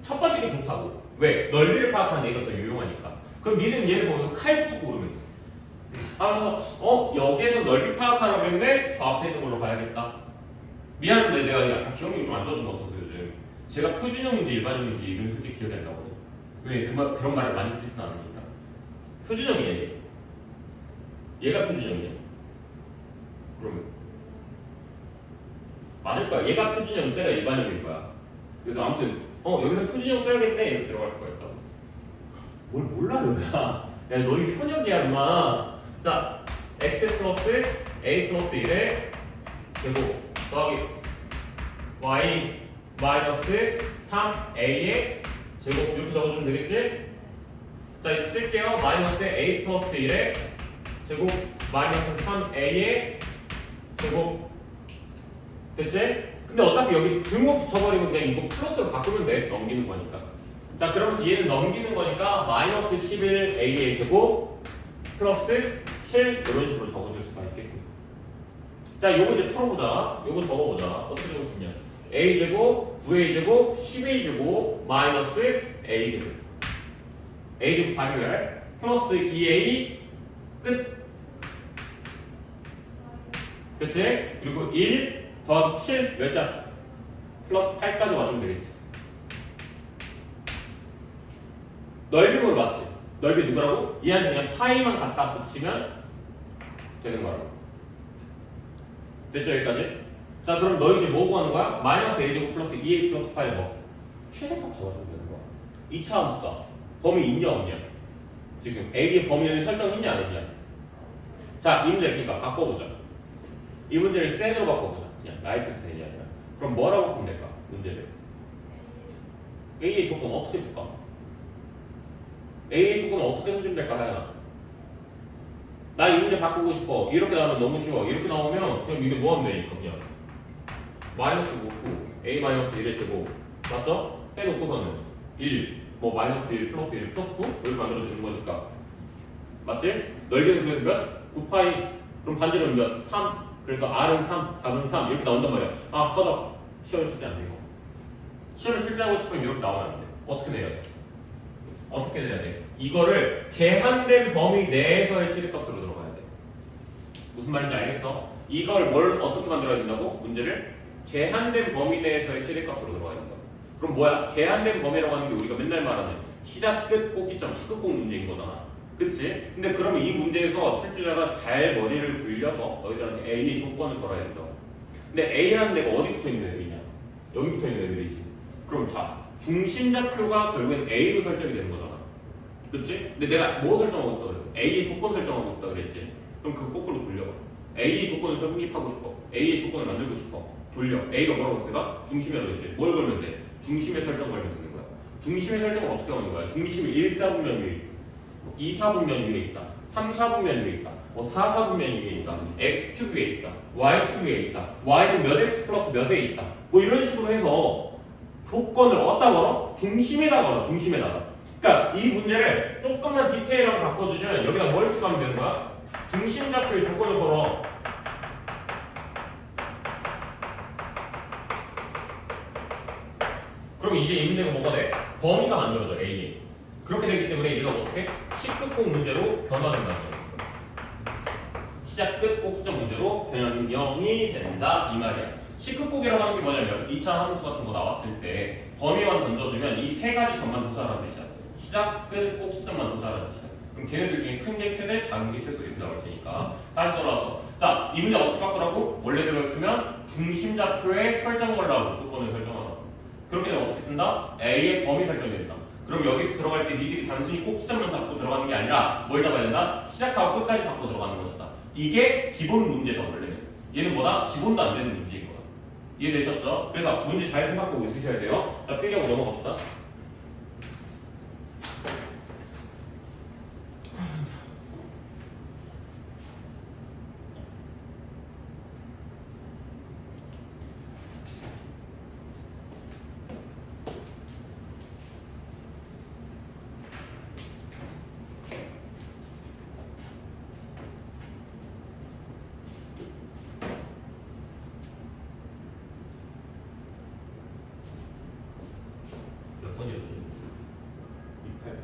첫 번째 게 좋다고. 왜? 넓이를 파악하는 얘가 더 유용하니까. 그럼 니는 얘를 보면서 칼부터 고르면 돼. 하면서 여기에서 넓이 파악하라고 했는데 저 앞에 있는 걸로 가야겠다. 미안한데 내가 약간 기억력이 좀 안 좋아진 것 같아서 요즘 제가 표준형인지 일반형인지 이건 솔직히 기억이 안 나거든. 왜? 그런 말을 많이 쓰진 않으니까. 표준형이야 얘가 표준형이야. 그러면 맞을 거야. 얘가 표준형, 쟤가 일반형일 거야. 그래서 아무튼 여기서 표준형 써야겠네 이렇게 들어갈 수가 있다. 뭘 몰라요 야 너희 현역이야 인마. 자 x 플러스 a 플러스 1의 제곱 더하기 y 마이너스 3a의 제곱 이렇게 적어주면 되겠지? 자 이제 쓸게요. 마이너스 a 플러스 1의 제곱 마이너스 3a의 제곱 됐지? 근데 어차피 여기 등호 붙여버리면 그냥 이거 플러스로 바꾸면 돼. 넘기는 거니까. 자 그러면서 얘는 넘기는 거니까 마이너스 11a의 제곱 플러스 7 이런 식으로 적어줄 수가 있겠고. 자 요거 이제 풀어보자. 요거 적어보자. 어떻게 적을 수 있냐? a제곱 9a제곱 12제곱 마이너스 a제곱 a제곱 반열 플러스 2a 끝. 그치? 그리고 1 더하기 7 몇이야? 플러스 8까지 와주면 되겠지. 넓이로 맞지? 넓이 누구라고? 얘한테 그냥 파이만 갖다 붙이면 되는 거라고. 됐죠 여기까지? 자 그럼 너 이제 뭐 구하는 거야? 마이너스 a제곱 플러스 2a 플러스 파이 뭐? 최대값 잡아주면 되는 거야. 2차 함수다. 범위 있냐 없냐? 지금 a의 범위를 설정했냐 안 했냐? 자 이 문제를 그러니까 바꿔보자. 이 문제를 센으로 바꿔보자. 그냥 라이트 센이 아니라. 그럼 뭐라고 바꾸면 될까? 문제를 a의 조건 어떻게 줄까? a의 조건은 어떻게 해주면 될까 하연아? 나 이 문제 바꾸고 싶어. 이렇게 나오면 너무 쉬워. 이렇게 나오면 그냥 이게 뭐 하면 되니까 그냥 마이너스 놓고 a 마이너스 1의 제곱 맞죠? 해놓고서는 1, 뭐 마이너스 1, 플러스 1, 플러스 9 이렇게 만들어주는 거니까 맞지? 넓이는 그래서 몇? 9파이 그럼 반지름 몇? 3 그래서 r은 3, 답은 3 이렇게 나온단 말이야. 아 허접 시험을 실제 안 돼 이거. 시험을 실제하고 싶으면 이렇게 나오면 안 돼. 어떻게 내야 돼? 어떻게 내야 돼? 이거를 제한된 범위 내에서의 최대값으로 들어가야 돼. 무슨 말인지 알겠어? 이걸 뭘 어떻게 만들어야 된다고? 문제를 제한된 범위 내에서의 최대값으로 들어가야 된다. 그럼 뭐야? 제한된 범위라고 하는 게 우리가 맨날 말하는 시작, 끝, 꼭지점, 19꼭 문제인 거잖아. 그치? 근데 그러면 이 문제에서 출제자가 잘 머리를 굴려서 너희들한테 A의 조건을 걸어야 된다고. 근데 A라는 데가 어디 붙어 있는 애들이냐? 여기 붙어 있는 애들이지. 그럼 자, 중심좌표가 결국엔 A로 설정이 되는 거잖아. 그치? 근데 내가 뭐 설정하고 싶다 그랬어? A의 조건 설정하고 싶다 그랬지? 그럼 그 거꾸로 돌려봐. A의 조건을 성립하고 싶어. A의 조건을 만들고 싶어. 돌려. A가 뭐라고 했어? 내가 중심이라고 했지? 뭘 걸면 돼? 중심의 설정 걸면 되는 거야. 중심의 설정은 어떻게 하는 거야? 중심이 1, 4분면 위에 있다. 2, 4분면 위에 있다. 3, 4분면 위에 있다. 4, 4분면 위에 있다. X축 위에 있다. Y축 위에 있다. Y는 몇 X 플러스 몇에 있다. 뭐 이런 식으로 해서 조건을 어디다 걸어? 중심에다 걸어. 중심에다가. 그러니까 이 문제를 조금만 디테일하게 바꿔주면 여기다 뭘 추가하면 되는 거야? 중심좌표의 조건을 걸어. 그럼 이제 이 문제가 뭐가 돼? 범위가 만들어져 A에. 그렇게 되기 때문에 얘가 어떻게? 시끝꼭 문제로 변화된다는 거야. 시작 끝 꼭지점 문제로 변형이 된다 이 말이야. 시끝꼭이라고 하는 게 뭐냐면 2차 함수 같은 거 나왔을 때 범위만 던져주면 이 세 가지 점만 조사하라는 뜻이야. 시작 끝 꼭지점만 조사하라는 뜻이야. 그럼 걔네들 중에 큰 게 최대, 작은 게 최소 이렇게 나올 테니까 다시 돌아와서 자, 이 문제 어떻게 바꾸라고? 원래대로였으면 중심좌표에 설정 걸라고 조건을 설정하라고. 그렇게 되면 어떻게 뜬다? A의 범위 설정이 된다. 그럼 여기서 들어갈 때 니들이 단순히 꼭지점만 잡고 들어가는 게 아니라 뭘 잡아야 된다? 시작하고 끝까지 잡고 들어가는 것이다. 이게 기본 문제다 원래는. 얘는 뭐다? 기본도 안 되는 문제인 거야. 이해되셨죠? 그래서 문제 잘 생각하고 있으셔야 돼요. 자, 필기하고 넘어갑시다. 몇 번이었지? 288.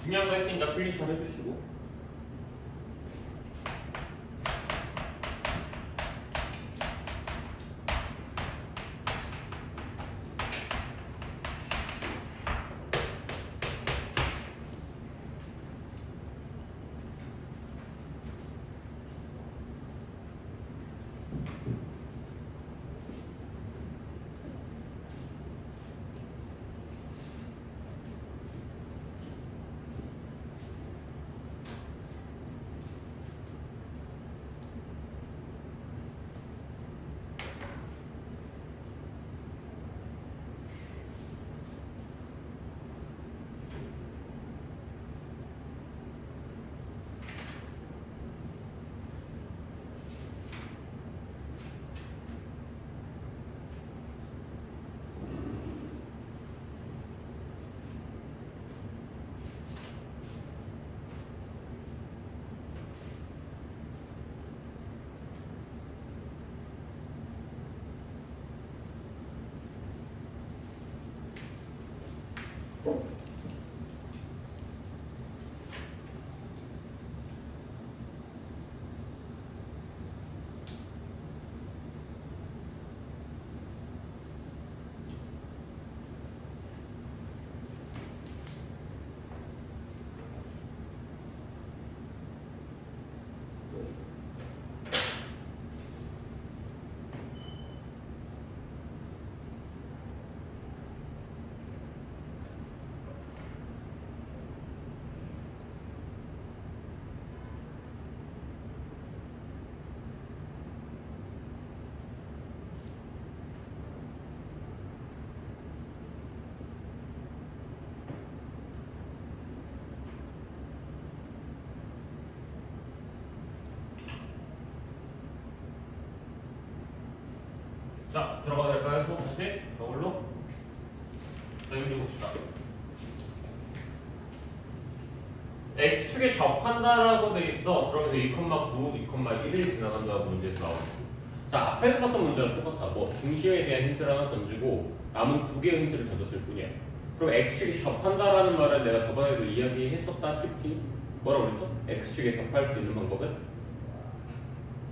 중요한 거 했으니까 필기 좀 해주시고. 자, 들어가야 될까요? 수업 다시 저걸로. 자, 이거 봅시다. x축에 접한다라고 돼 있어. 그러면 2,9, 2,1을 지나간다고 문제에서 나오고. 자, 앞에서 봤던 문제랑 똑같아. 뭐 중심에 대한 힌트를 하나 던지고 남은 두 개의 힌트를 던졌을 뿐이야. 그럼 x축이 접한다라는 말을 내가 저번에도 이야기했었다시피 뭐라고 그랬죠? x축에 접할 수 있는 방법은?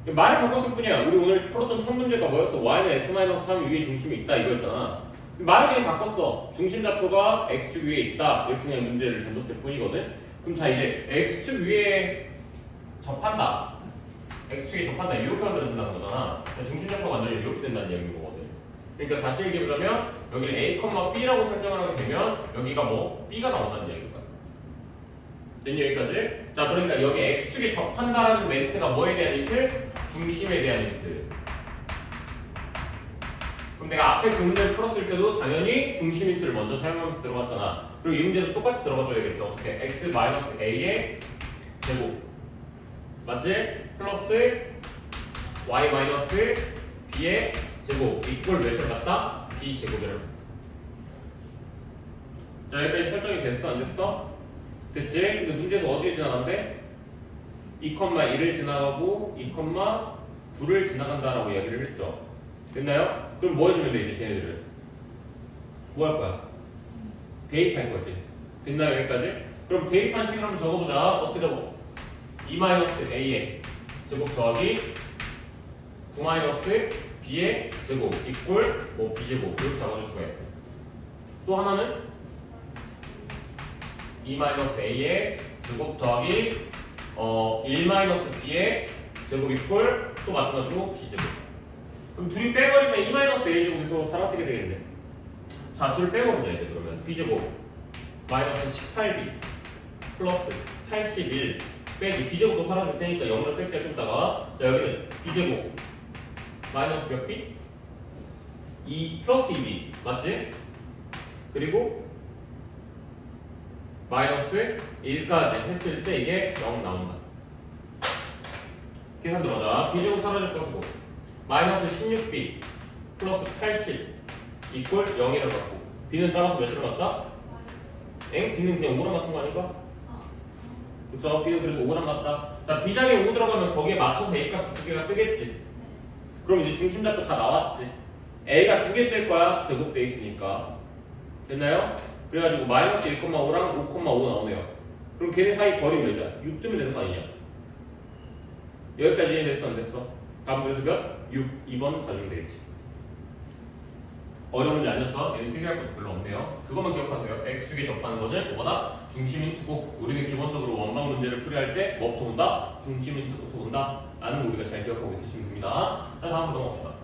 말을 바꿨을 뿐이야. 우리 오늘 풀었던 첫 문제가 뭐였어? y는 x-3 위에 중심이 있다 이거였잖아. 말을 그냥 바꿨어. 중심 좌표가 x축 위에 있다 이렇게 그냥 문제를 던졌을 뿐이거든. 그럼 자 이제 x축 위에 접한다. x축에 접한다 이렇게 만들어진다는 거잖아. 중심 좌표가 완전히 이렇게 된다는 얘기인 거거든. 그러니까 다시 얘기해보자면 여기를 a, b라고 설정을 하게 되면 여기가 뭐 b가 나온다는 얘기인 거야. 됐니 여기까지? 자 그러니까 여기 x축에 접한다라는 멘트가 뭐에 대한 힌트? 중심에 대한 힌트. 그럼 내가 앞에 그 문제를 풀었을 때도 당연히 중심 힌트를 먼저 사용하면서 들어갔잖아. 그리고 이 문제도 똑같이 들어가줘야겠죠. 어떻게? x-a의 제곱 맞지? 플러스 y-b의 제곱 이꼴 몇을 갖다? b 제곱이라고. 자 여기까지 설정이 됐어 안 됐어? 됐지? 근데 문제에서 어디에 지나간대? 2,1을 지나가고 2,9를 지나간다라고 이야기를 했죠. 됐나요? 그럼 뭐 해주면 돼 이제 쟤네들을? 뭐 할 거야? 대입할 거지. 됐나요 여기까지? 그럼 대입한 식을 한번 적어보자. 어떻게 적어? 2-a의 제곱 더하기 9-b의 제곱 이꼴 뭐 b제곱 이렇게 잡아줄 수가 있어. 또 하나는 2-a의 제곱 더하기 1-b의 제곱 이꼴 또 마찬가지로 b제곱. 그럼 둘이 빼버리면 2-a 제곱이 서로 사라지게 되겠네. 자, 둘을 빼버리자 이제 그러면 b제곱 마이너스 18b 플러스 81 빼기 b제곱도 사라질 테니까 0을 쓸게요 좀 이따가. 자 여기는 b제곱 마이너스 몇 b? 2 플러스 2b 맞지? 그리고 마이너스 1까지 했을 때 이게 0 나온다. 계산 들어가자. b제곱 사라질 것이고 마이너스 16b 플러스 80 이꼴 0이라고 갖고 b는 따라서 몇으로 갔다? 엥? b는 그냥 5랑 같은 거 아닌가? 그쵸? b는 그래서 5랑 같다. 자 b자리에 5 들어가면 거기에 맞춰서 a값 두 개가 뜨겠지. 그럼 이제 중심좌표 다 나왔지. a가 두 개 뜰 거야. 제곱돼 있으니까. 됐나요? 그래가지고 마이너스 1,5랑 5,5 나오네요. 그럼 걔네 사이 거리 몇이야? 6 뜨면 되는 거 아니냐? 여기까지 이해됐어 안 됐어? 다음 그래서 몇? 6, 2번 가져오면 되겠지. 어려운 문제 아니었죠? 얘는 필기할 것도 별로 없네요. 그것만 기억하세요. x축에 접하는 거는 뭐보다 중심 힌트고 우리는 기본적으로 원방 문제를 풀이할 때 뭐부터 본다? 중심 힌트부터 본다 라는 거 우리가 잘 기억하고 있으시면 됩니다. 자 다음 넘어갑시다.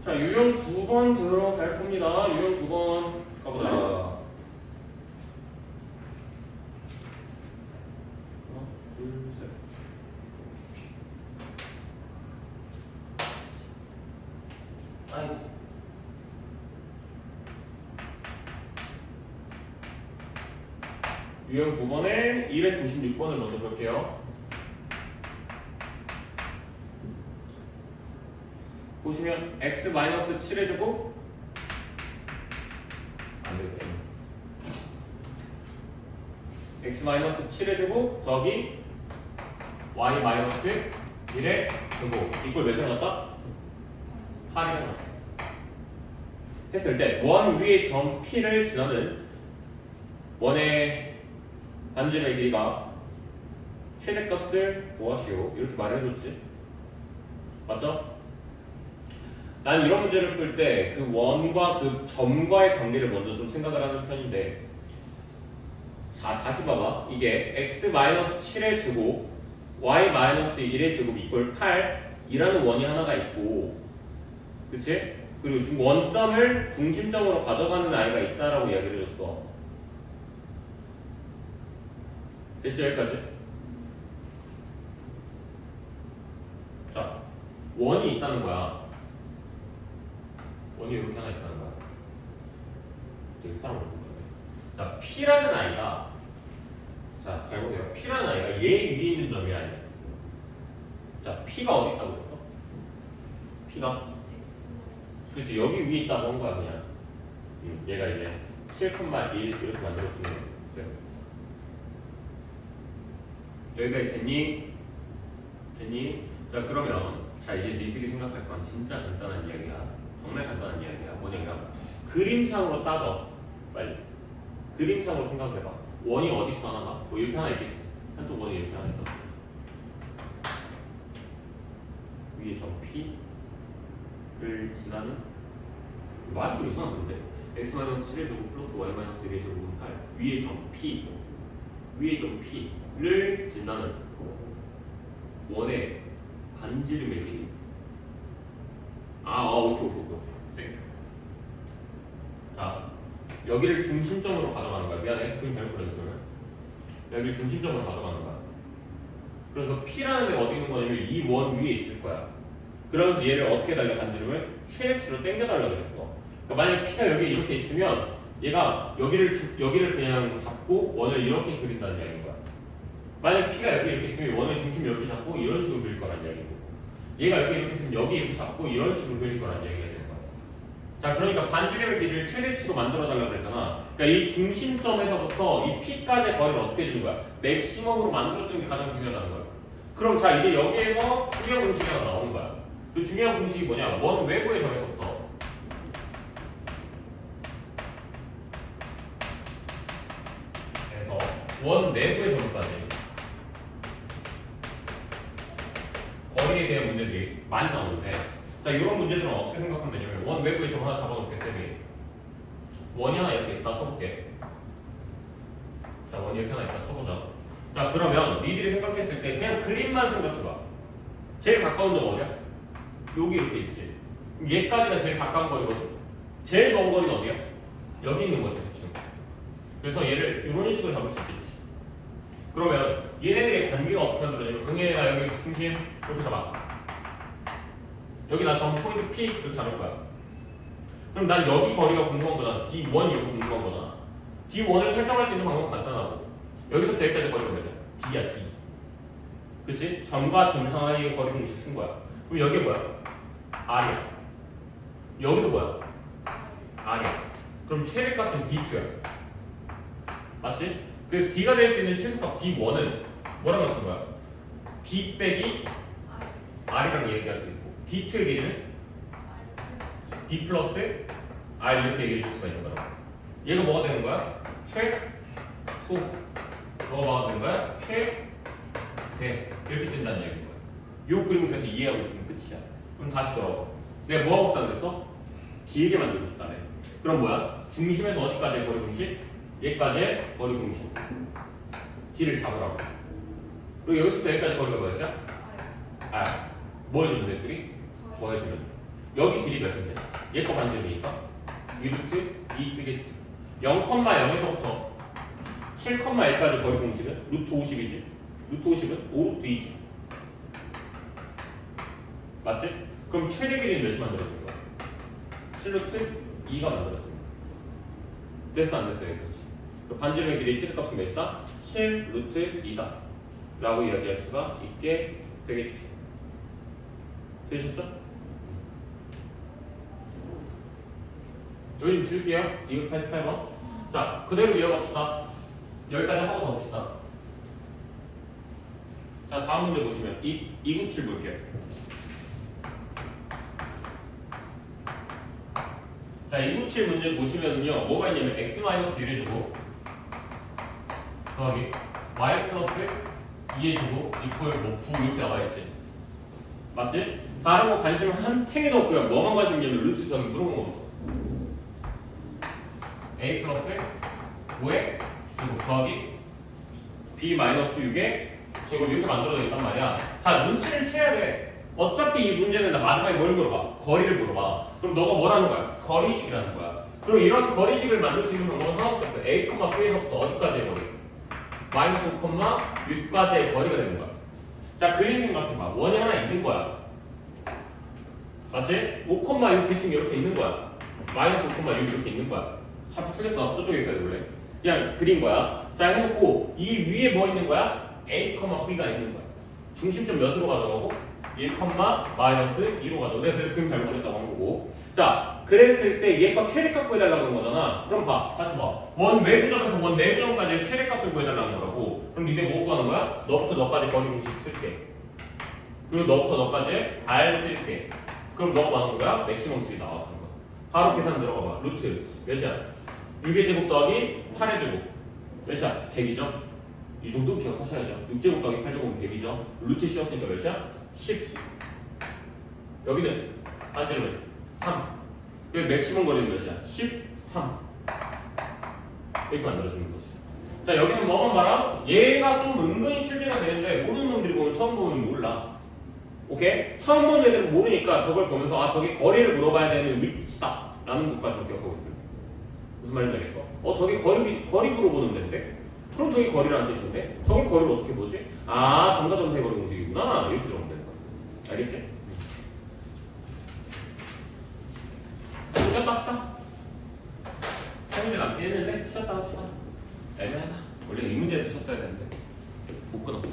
자 유형 9번 들어갈 겁니다. 유형 9번 가보자. 아이고. 유형 9번에 296번을 먼저 볼게요. 보시면 x-7의 제곱 안 되겠다. x-7의 제곱 더하기 y-1의 제곱 이꼴 몇이나 났다? 8이나 났다. 했을 때 원 위의 점 P를 지나는 원의 반지름의 길이가 최대값을 구하시오 이렇게 말해줬지. 맞죠? 난 이런 문제를 풀 때 그 원과 그 점과의 관계를 먼저 좀 생각을 하는 편인데, 자 다시 봐봐. 이게 x-7의 제곱 y-1의 제곱 이꼴 8이라는 원이 하나가 있고, 그치? 그리고 원점을 중심점으로 가져가는 아이가 있다라고 이야기를 해줬어. 됐죠? 여기까지? 자, 원이 있다는 거야. 원이 이렇게 하나 있다는 거야. 되게 사람 어려운 거야. 자, P라는 아이가 자, 잘 보세요. P라는 아이가 얘 위에 있는 점이 아니야. 자, P가 어디 있다고 그랬어? P가 그렇지, 여기 위에 있다고 한 거야 그냥. 얘가 이제 7,1 이렇게 만들어주는 거야. 그래. 여기까지 됐니? 됐니? 자, 그러면 자, 이제 니들이 생각할 건 진짜 간단한 이야기야. 정말 간단한 이야기야. 뭐냐면 그림상으로 따져. 빨리 그림상으로 생각해봐. 원이 어디 있어 하나가? 뭐 이렇게 하나 있겠지. 한쪽 원이 이렇게 하나 있다. 위에 점 P를 지나는 말이 좀 이상한데 x-7의 제곱 플러스 y-1의 제곱은 8 위에 점 P 위에 점 P를 지나는 원의 반지름의 길이. 오케이. 땡큐. 자, 여기를 중심점으로 가져가는 거야. 미안해, 그림 잘못 그렸어. 그러면 여기를 중심점으로 가져가는 거야. 그래서 P라는 애가 어디 있는 거냐면 이 원 위에 있을 거야. 그러면서 얘를 어떻게 달려? 반지름을 최대치로 당겨달라 그랬어. 그러니까 만약에 P가 여기 이렇게 있으면 얘가 여기를 그냥 잡고 원을 이렇게 그린다는 이야기인 거야. 만약에 P가 여기 이렇게 있으면 원의 중심을 이렇게 잡고 이런 식으로 그릴 거란 이야기고, 얘가 여기 이렇게 있으면 여기 이렇게 잡고 이런 식으로 그릴 거란 이야기가 되는 거야. 자, 그러니까 반지름의 길이를 최대치로 만들어 달라고 그랬잖아. 그러니까 이 중심점에서부터 이 P까지의 거리를 어떻게 주는 거야? 맥시멈으로 만들어주는 게 가장 중요하다는 거야. 그럼 자, 이제 여기에서 중요한 공식이 하나 나오는 거야. 그 중요한 공식이 뭐냐? 원 외부의 점에서부터 해서 원 내부의 점까지 거리에 대한 문제들이 많이 나오는데, 자, 이런 문제들은 어떻게 생각하면 되냐면 원 외부의 점 하나 잡아놓을게. 쌤이 원이 하나 이렇게 있다 쳐볼게. 자, 원이 이렇게 하나 있다 쳐보자. 자, 그러면 니들이 생각했을 때 그냥 그림만 생각해봐. 제일 가까운 점 어디야? 여기 이렇게 있지. 얘까지가 제일 가까운 거리거든. 제일 먼 거리는 어디야? 여기 있는 거지, 대충. 그래서 얘를 이런 식으로 잡을 수 있겠지. 그러면 얘네들의 관계가 어떻게 만들어지냐면 응애가 여기 중심 이렇게 잡아. 여기 나 점 포인트 P 이렇게 잡을 거야. 그럼 난 여기 거리가 궁금한 거잖아. D1 이렇게 궁금한 거잖아. D1을 설정할 수 있는 방법은 간단하고, 여기서부터 여기까지 거리가 몇이야? D야, D. 그치? 점과 점 사이의 거리 공식 쓴 거야. 그럼 여기 뭐야? R이야. 여기도 뭐야? R이야. 그럼 최대값은 D2야. 맞지? 그래서 D가 될 수 있는 최소값 D1은 뭐라고 나타낸 거야? D 빼기 R이라고 얘기할 수 있고, D2의 길이는 D 플러스 R 이렇게 얘기해 줄 수가 있는 거라고. 얘가 뭐가 되는 거야? 최소. 뭐가 되는 거야? 최대. 이렇게 된다는 얘기인 거야. 요 그림을 그래서 이해하고 있으면 끝이야. 그럼 다시 돌아와. 내가 뭐 하고 싶다 그랬어? 길게 만들고 싶다며. 그럼 뭐야? 중심에서 어디까지의 거리 공식? 얘까지의 거리 공식. D를 잡으라고. 그리고 여기서부터 여기까지 거리가 몇이야? R. 뭐 해주면 돼, 둘이? 뭐 해주면 돼. 여기 길이 몇인데? 얘 거 반지름이니까 2루트 2 뜨겠지. 0,0에서부터 7,1까지 거리 공식은 루트 50이지. 루트 50은 5루트 2지. 맞지? 그럼 최대 길이는 몇이 만들어진 거야? 7루트 2가 만들어진 거야. 됐어 안 됐어? 여기까지. 반지름의 길이의 최대값은 몇이다? 7루트 2다 라고 이야기할 수가 있게 되겠지. 되셨죠? 여기 좀 줄게요. 288번. 자, 그대로 이어갑시다. 여기까지 하고 접읍시다. 자, 다음 문제 보시면 297 볼게요. 자, 297 문제 보시면요, 뭐가 있냐면 x-1의 제곱 더하기 y 플러스 2의 제곱 이퀄 뭐 9 이렇게 나와있지. 맞지? 다른 거 관심 한 탱에도 없고요. 뭐만 관심 있냐면 루트 저기 물어본 거. a 플러스 5의 제곱 더하기 b 마이너스 6의 제곱 이렇게 만들어져 있단 말이야. 자, 눈치를 채야 돼. 어차피 이 문제는 나 마지막에 뭘 물어봐? 거리를 물어봐. 그럼 너가 뭐라는 거야? 거리식이라는 거야. 그럼 이런 거리식을 만들 수 있는 방법은 하나밖에 없어. a, b에서부터 어디까지의 거리? 마이너스 5, 6까지의 거리가 되는 거야. 자, 그림 생각해봐. 원이 하나 있는 거야. 맞지? 5, 6 대충 이렇게 있는 거야. 마이너스 5, 6 이렇게 있는 거야. 참 틀렸어. 저쪽에 있어야 돼 원래. 그냥 그린 거야. 자 해놓고 이 위에 뭐 있는 거야? A, V가 있는 거야. 중심점 몇으로 가져가고? 1, 마이너스 2로 가져가고. 내가 그래서 그림 잘못 그렸다고 한 거고. 자 그랬을 때 얘값 최대값 구해달라고 그런 거잖아. 그럼 봐. 다시 봐. 원 외부점에서 원 내부점까지 최대값을 구해달라는 거라고. 그럼 니네 뭐 구하는 거야? 너부터 너까지 거리 공식 쓸게. 그리고 너부터 너까지 R 쓸게. 그럼 너가 말하는 거야? 맥시멈 길이 나와서 하는 거야. 바로 계산 들어가 봐. 루트 몇이야? 6의 제곱 더하기 8의 제곱 몇이야? 100이죠? 이 정도 기억하셔야죠. 6제곱 더하기 8제곱은 100이죠? 루트 씌웠으니까 몇이야? 10. 여기는 반지름은 3. 여기 맥시멈 거리는 몇이야? 13. 이렇게 만들어주는 거지. 자 여기서 뭐만 봐라? 얘가 좀 은근히 출제가 되는데 모르는 놈들이 보면 처음 보면 몰라. 오케이? 처음 보는 애들은 모르니까 저걸 보면서 아 저기 거리를 물어봐야 되는 위치다 라는 것까지만 기억하고 있습니다. 무슨 말인지 알겠어? 저기 거리 물어보는 데인데? 그럼 저기 거리라는 뜻인데? 저기 거리를 어떻게 보지? 아 점과 점 사이 거리 공식이구나 이렇게 적으면 되는 거야. 알겠지? 쉬었다 합시다. 3문제 남긴 했는데 쉬었다 합시다. 애매하다. 원래 이 문제에서 쉬었어야 되는데 못 끊었다.